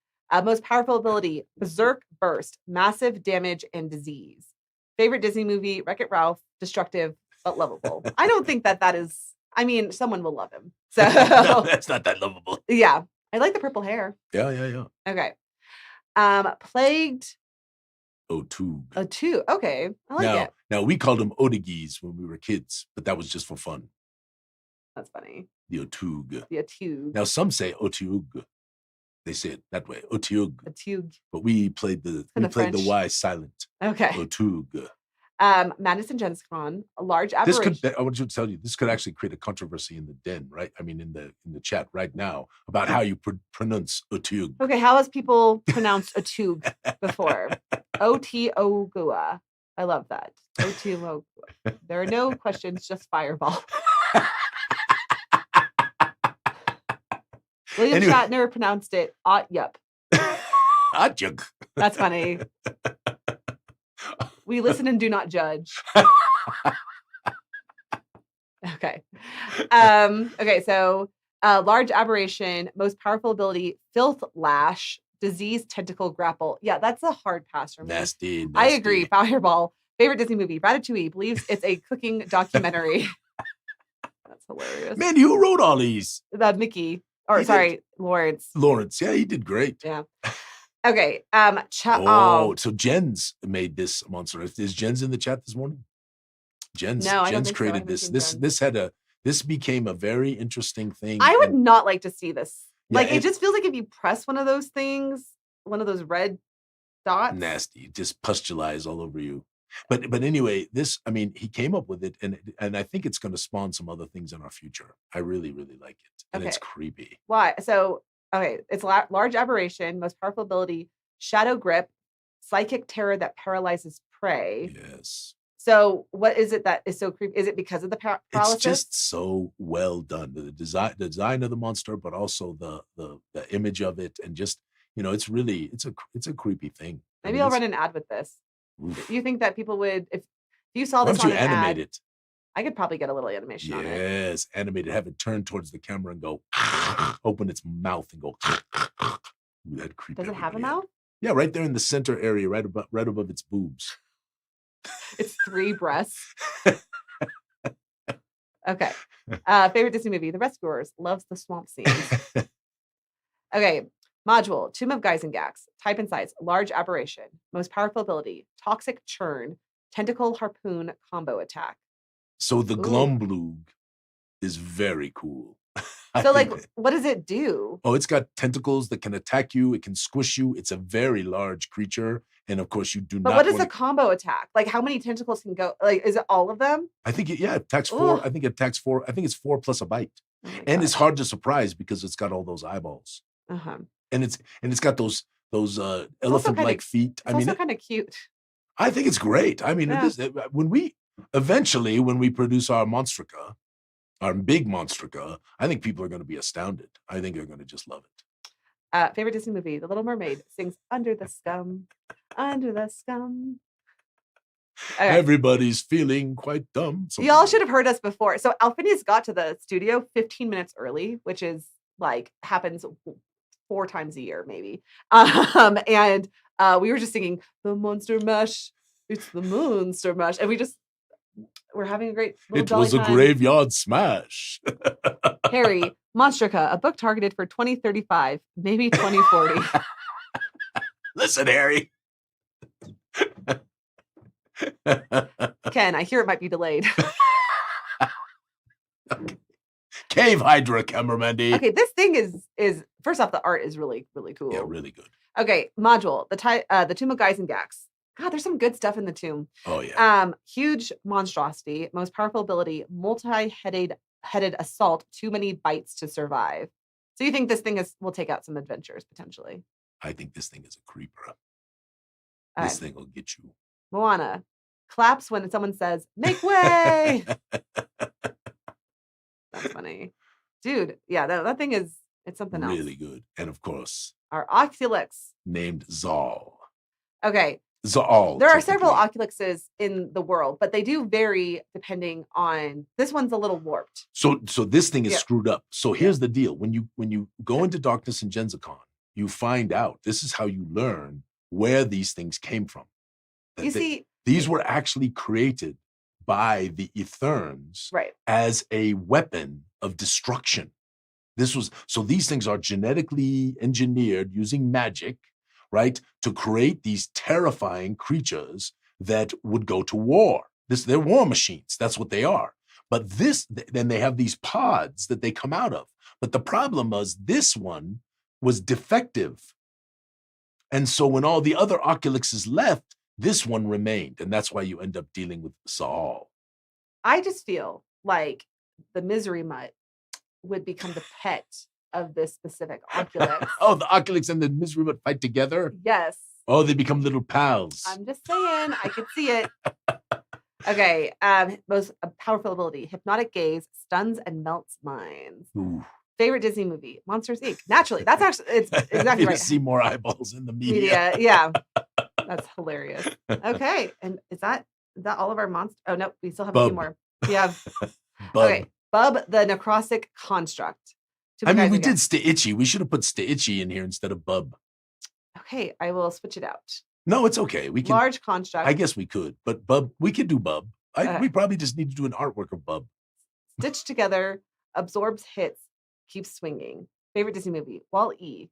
Most powerful ability, Berserk Burst, massive damage and disease. Favorite Disney movie, Wreck-It Ralph, destructive but lovable. I don't think that is. I mean, someone will love him. So that's not that lovable. Yeah. I like the purple hair. Yeah. Okay. Plagued Otug. Otug. Okay. I like it. Now we called them Odegis when we were kids, but that was just for fun. That's funny. The Otug. The Otug. Now some say Otiug. They say it that way. Otiug. Otug. But we played the Y silent. Okay. Otug. Madness and Gen Con, a large aberration. I want to tell you, this could actually create a controversy in the den, right? I mean, in the chat right now about how you pronounce Otug. Okay, how has people pronounced Otug before? O-T-O-Gua. I love that. O-T-O-Gua. There are no questions, just fireball. William Shatner pronounced it Yup. Yuck. That's funny. We listen and do not judge. Okay. Okay, so large aberration, most powerful ability, filth lash, disease tentacle grapple. Yeah, that's a hard pass for me. Nasty. I agree. Fireball. Favorite Disney movie, Ratatouille, believes it's a cooking documentary. That's hilarious. Man, who wrote all these? Mickey. Or sorry, Lawrence. Lawrence. Yeah, he did great. Yeah. Okay. So Jen's made this monster. Is Jen's in the chat this morning? Jen's created this. This became a very interesting thing. I would not like to see this. Yeah, like it just feels like if you press one of those things, one of those red dots. Nasty. Just pustulize all over you. But anyway, he came up with it, and I think it's going to spawn some other things in our future. I really, really like it, and it's creepy. Why? So, okay, it's large aberration, most powerful ability, shadow grip, psychic terror that paralyzes prey. Yes. So, what is it that is so creepy? Is it because of the paralysis? It's just so well done. The design of the monster, but also the image of it, and just it's a creepy thing. Maybe I'll run an ad with this. Oof. Do you think that people would, if you saw this on an ad, it? I could probably get a little animation on it. Yes, animate it. Have it turn towards the camera and go, open its mouth and go. Ooh, that'd creep. Does it have a mouth? Yeah, right there in the center area, right above its boobs. It's 3 breasts. Okay. Favorite Disney movie, The Rescuers. Loves the swamp scenes. Okay. Module, Tomb of Geisengax, type and size, large aberration, most powerful ability, toxic churn, tentacle harpoon combo attack. So the Glumblug is very cool. So what does it do? Oh, it's got tentacles that can attack you. It can squish you. It's a very large creature. And of course you do not. But what is a combo attack? Like how many tentacles can go? Like, is it all of them? I think it attacks 4. I think it attacks 4. I think it's 4 plus a bite. And it's hard to surprise because it's got all those eyeballs. Uh-huh. And it's got those elephant-like feet. It's also kind of cute. I think it's great. I mean, when we produce our Monstrica, our big Monstrica, I think people are going to be astounded. I think they're going to just love it. Favorite Disney movie, The Little Mermaid sings "Under the Scum, Under the Scum." Okay. Everybody's feeling quite dumb. Y'all should have heard us before. So Alphinius got to the studio 15 minutes early, which is happens 4 times a year, maybe. And we were just singing the Monster Mash. It's the Monster Mash. And we're having a great little It was a graveyard smash. Harry, Monstrica, a book targeted for 2035, maybe 2040. Listen, Harry. Ken, I hear it might be delayed. Okay. Cave Hydra, cameraman. Okay, this thing is first off, the art is really, really cool. Yeah, really good. Okay, module, the Tomb of Geisengax. God, there's some good stuff in the tomb. Oh yeah. Huge monstrosity, most powerful ability, multi-headed assault, too many bites to survive. So you think this thing will take out some adventures potentially? I think this thing is a creeper. This thing will get you. Moana claps when someone says, "Make way." That's funny. Dude, yeah, that thing it's something else. Really good. And of course, our Oculix. Named Zal. Okay. Zal. There are several Oculixes in the world, but they do vary depending on, this one's a little warped. So this thing is screwed up. So here's the deal. When you go into Darkness and Genzicon, you find out, this is how you learn where these things came from. These were actually created by the Eterns as a weapon of destruction. So these things are genetically engineered using magic, right, to create these terrifying creatures that would go to war. They're war machines. That's what they are. But then they have these pods that they come out of. But the problem was this one was defective. And so when all the other Oculixes left, this one remained. And that's why you end up dealing with Saul. I just feel like the Misery Mutt would become the pet of this specific Oculix. Oh, the Oculix and the Misery Mutt fight together? Yes. Oh, they become little pals. I'm just saying, I could see it. Okay, most powerful ability, hypnotic gaze, stuns and melts minds. Ooh. Favorite Disney movie, Monsters, Inc. Naturally, that's actually, it's exactly right. To see more eyeballs in the media. Yeah. That's hilarious. Okay, and is that all of our monsters? Oh, no, we still have a few more. We have, Bub. Okay, Bub, the necrotic construct. I mean, we did Stitchy. We should have put Stitchy in here instead of Bub. Okay, I will switch it out. No, it's okay. We can. Large construct. I guess we could, but Bub, we could do Bub. We probably just need to do an artwork of Bub. Stitched together, absorbs hits, keeps swinging. Favorite Disney movie, Wall-E.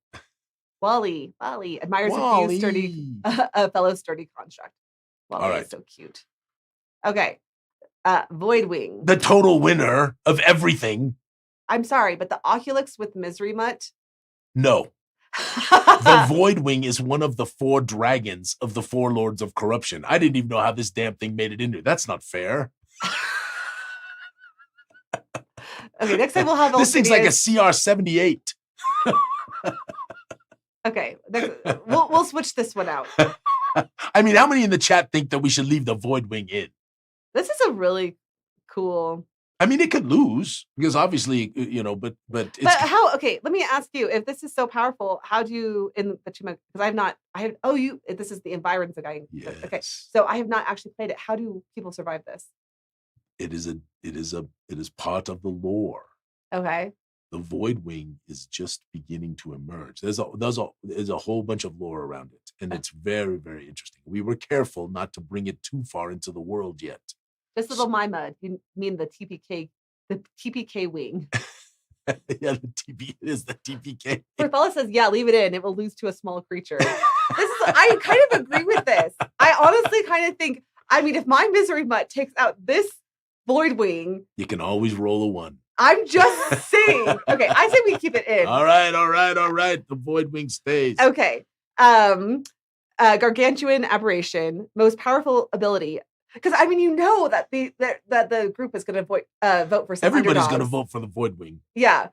Wall-E admires a fellow sturdy construct. Wall-E is so cute. Okay, Voidwing. The total winner of everything. I'm sorry, but the Oculix with Misery Mutt? No. The Voidwing is one of the 4 dragons of the 4 lords of corruption. I didn't even know how this damn thing made it in there. That's not fair. Okay, next time we'll have this thing's like a CR-78. Okay, we'll switch this one out. I mean, how many in the chat think that we should leave the Voidwing in? This is a really cool. I mean, it could lose because obviously, but it's. But how? Okay, let me ask you: if this is so powerful, how do you because this is the environs guy. Yes. Okay, so I have not actually played it. How do people survive this? It is part of the lore. Okay. The Voidwing is just beginning to emerge. There's a whole bunch of lore around it, and it's very, very interesting. We were careful not to bring it too far into the world yet. Just a little my mud. You mean the TPK wing? Yeah, it is the TPK. Berthala says, "Yeah, leave it in. It will lose to a small creature." I kind of agree with this. I honestly kind of think. I mean, if my Misery Mutt takes out this Voidwing, you can always roll a 1. I'm just saying. Okay, I say we keep it in. All right. The Voidwing stays. Okay. Gargantuan aberration, most powerful ability. Because I mean, that the group is going to vote for some Everybody's underdogs. going to vote for the Voidwing. Yeah.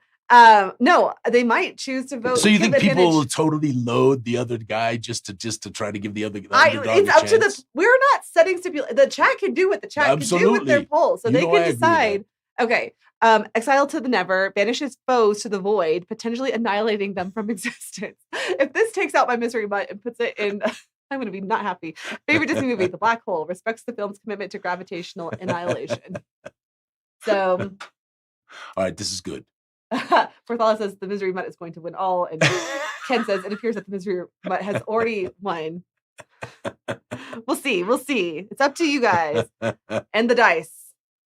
No, they might choose to vote. So you think people will totally load the other guy just to try to give the underdog it's a up chance? to we're not setting stipulation. The chat can do what the chat can do with their poll, so they can decide. Okay. Exile to the Never, banishes foes to the void, potentially annihilating them from existence. If this takes out my Misery Mutt and puts it in, I'm going to be not happy. Favorite Disney movie, The Black Hole, respects the film's commitment to gravitational annihilation. So, all right, this is good. Berthala says the Misery Mutt is going to win all, and Ken says it appears that the Misery Mutt has already won. We'll see. It's up to you guys and the dice.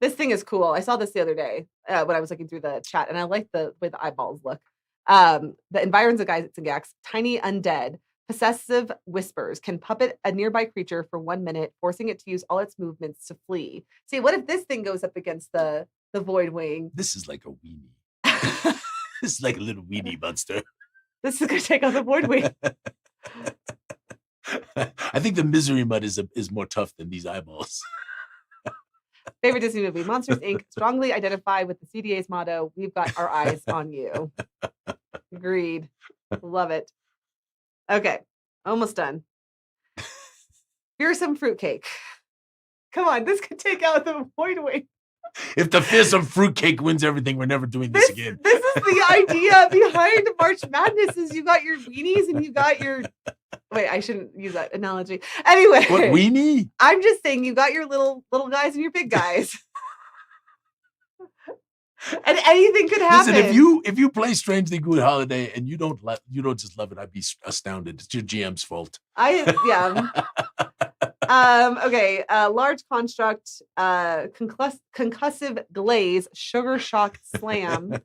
This thing is cool. I saw this the other day when I was looking through the chat, and I like the way the eyeballs look. The environs of Guys and Gax, tiny undead, possessive whispers, can puppet a nearby creature for 1 minute, forcing it to use all its movements to flee. See, what if this thing goes up against the Voidwing? This is like a weenie. This is like a little weenie monster. This is going to take on the Voidwing. I think the Misery Mutt is more tough than these eyeballs. Favorite Disney movie, Monsters, Inc. Strongly identify with the CDA's motto, "We've got our eyes on you." Agreed. Love it. Okay, almost done. Fearsome fruitcake. Come on, this could take out the Voidwing. If the fearsome fruitcake wins everything, we're never doing this again. This is the idea behind March Madness: is you got your weenies and you got your. Wait, I shouldn't use that analogy. Anyway, what weenie? I'm just saying you got your little guys and your big guys. And anything could happen. Listen, if you play Strangely Good Holiday and you don't just love it, I'd be astounded. It's your GM's fault. Okay. Large construct, concussive glaze, sugar shock slam.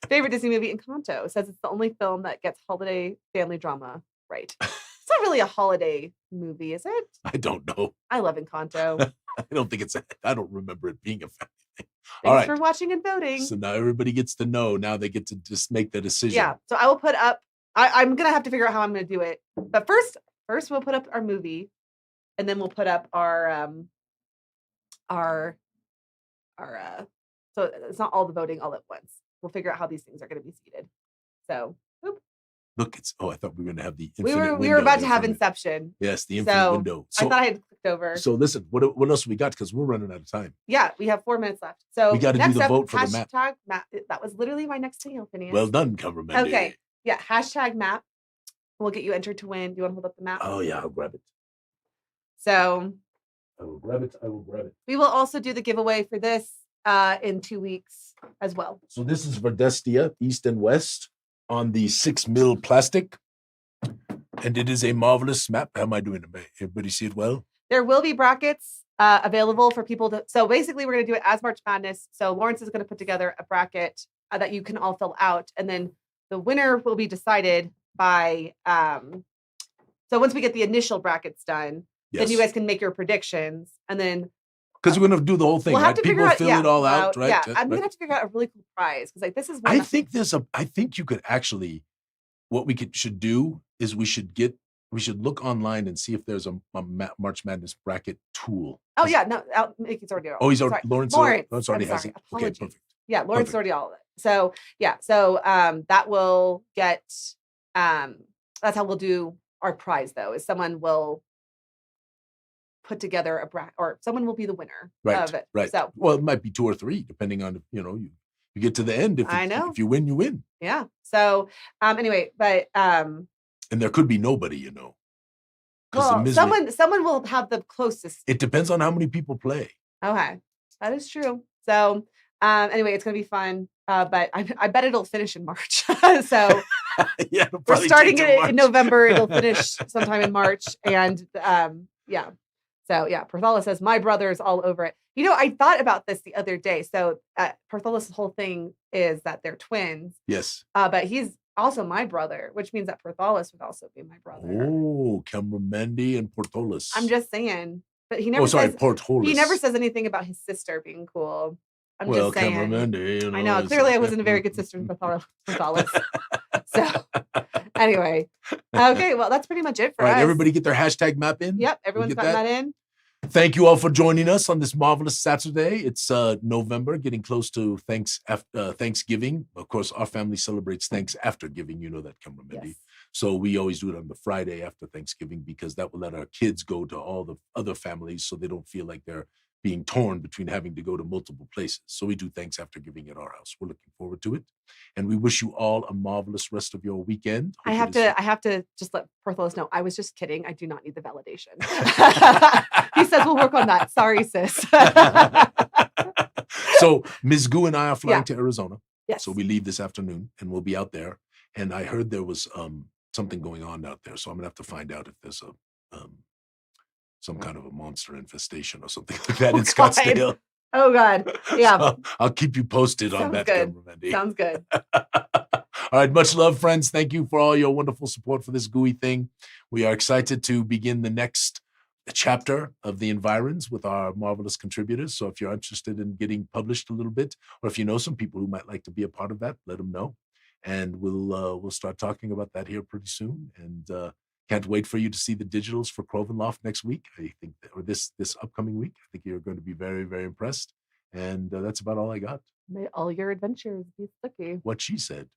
Favorite Disney movie, Encanto. Says it's the only film that gets holiday family drama right. It's not really a holiday movie, is it? I don't know. I love Encanto. I don't remember it being a family thing. Thanks for watching and voting. So now everybody gets to know. Now they get to just make the decision. Yeah. So I will put up, I'm going to have to figure out how I'm going to do it. But first we'll put up our movie, and then we'll put up our so it's not all the voting all at once. We'll figure out how these things are going to be seated. So, look, I thought we were going to have the infinite we were about to have Inception. Yes, the infinite window. So I thought I had clicked over. So listen, what else we got? Because we're running out of time. Yeah, we have 4 minutes left. So we got to do the vote for the map. That was literally my next thing, Alphinius. Well done, cameraman. Okay, yeah, #map. We'll get you entered to win. Do you want to hold up the map? Oh yeah, I'll grab it. So I will grab it. We will also do the giveaway for this in 2 weeks as well. So this is Verdestia, East and West, on the 6 mil plastic. And it is a marvelous map. How am I doing? Everybody see it well? There will be brackets available for people to. So basically, we're going to do it as March Madness. So Lawrence is going to put together a bracket that you can all fill out. And then the winner will be decided by. So once we get the initial brackets done, then you guys can make your predictions. And then. Because we're going to do the whole thing, right? People fill it all out, right? Yeah, I'm going to have to figure out a really cool prize. Because this is I think you could actually, what we should do is we should look online and see if there's a March Madness bracket tool. Oh yeah, no, Mickey's already. Oh, he's already. Lawrence already has it. Okay, perfect. Yeah, Lawrence already all of it. So yeah, that will get. That's how we'll do our prize though. Is someone will put together a bracket, or someone will be the winner of it. Right. So, well, it might be 2 or 3, depending on you get to the end. If you win, you win. Yeah. So anyway, but and there could be nobody, Well, someone will have the closest. It depends on how many people play. Okay, that is true. So anyway, it's gonna be fun. But I bet it'll finish in March. So yeah, we're starting it in November. It'll finish sometime in March, and yeah. So yeah, Perthala says my brother's all over it. I thought about this the other day. So Perthala's whole thing is that they're twins. Yes. But he's also my brother, which means that Perthalis would also be my brother. Oh, Cameramendi and Portolis. I'm just saying. But he never says Portolis. He never says anything about his sister being cool. I'm just saying. Cameramendi, I know. Clearly I wasn't a very good sister to Perthalis. So anyway. Okay, well that's pretty much it for us. Everybody get their #map in? Yep, everyone's gotten that in. Thank you all for joining us on this marvelous Saturday. It's November, getting close to Thanksgiving. Of course, our family celebrates thanks after giving. You know that, Cameramendi. Yes. So we always do it on the Friday after Thanksgiving because that will let our kids go to all the other families so they don't feel like they're being torn between having to go to multiple places. So we do thanks after giving at our house. We're looking forward to it. And we wish you all a marvelous rest of your weekend. I have to just let Perthalis know. I was just kidding. I do not need the validation. He says we'll work on that. Sorry, sis. So Ms. Goo and I are flying to Arizona. Yes. So we leave this afternoon and we'll be out there. And I heard there was something going on out there. So I'm gonna have to find out if there's some kind of a monster infestation or something like that in Scottsdale. Oh God. Yeah. So I'll keep you posted on that. Sounds good. All right. Much love, friends. Thank you for all your wonderful support for this gooey thing. We are excited to begin the next chapter of the Environs with our marvelous contributors. So if you're interested in getting published a little bit, or if you know some people who might like to be a part of that, let them know. And we'll start talking about that here pretty soon. And can't wait for you to see the digitals for Crovenloft next week. I think, or this upcoming week. I think you're going to be very, very impressed. And that's about all I got. May all your adventures be sticky. What she said.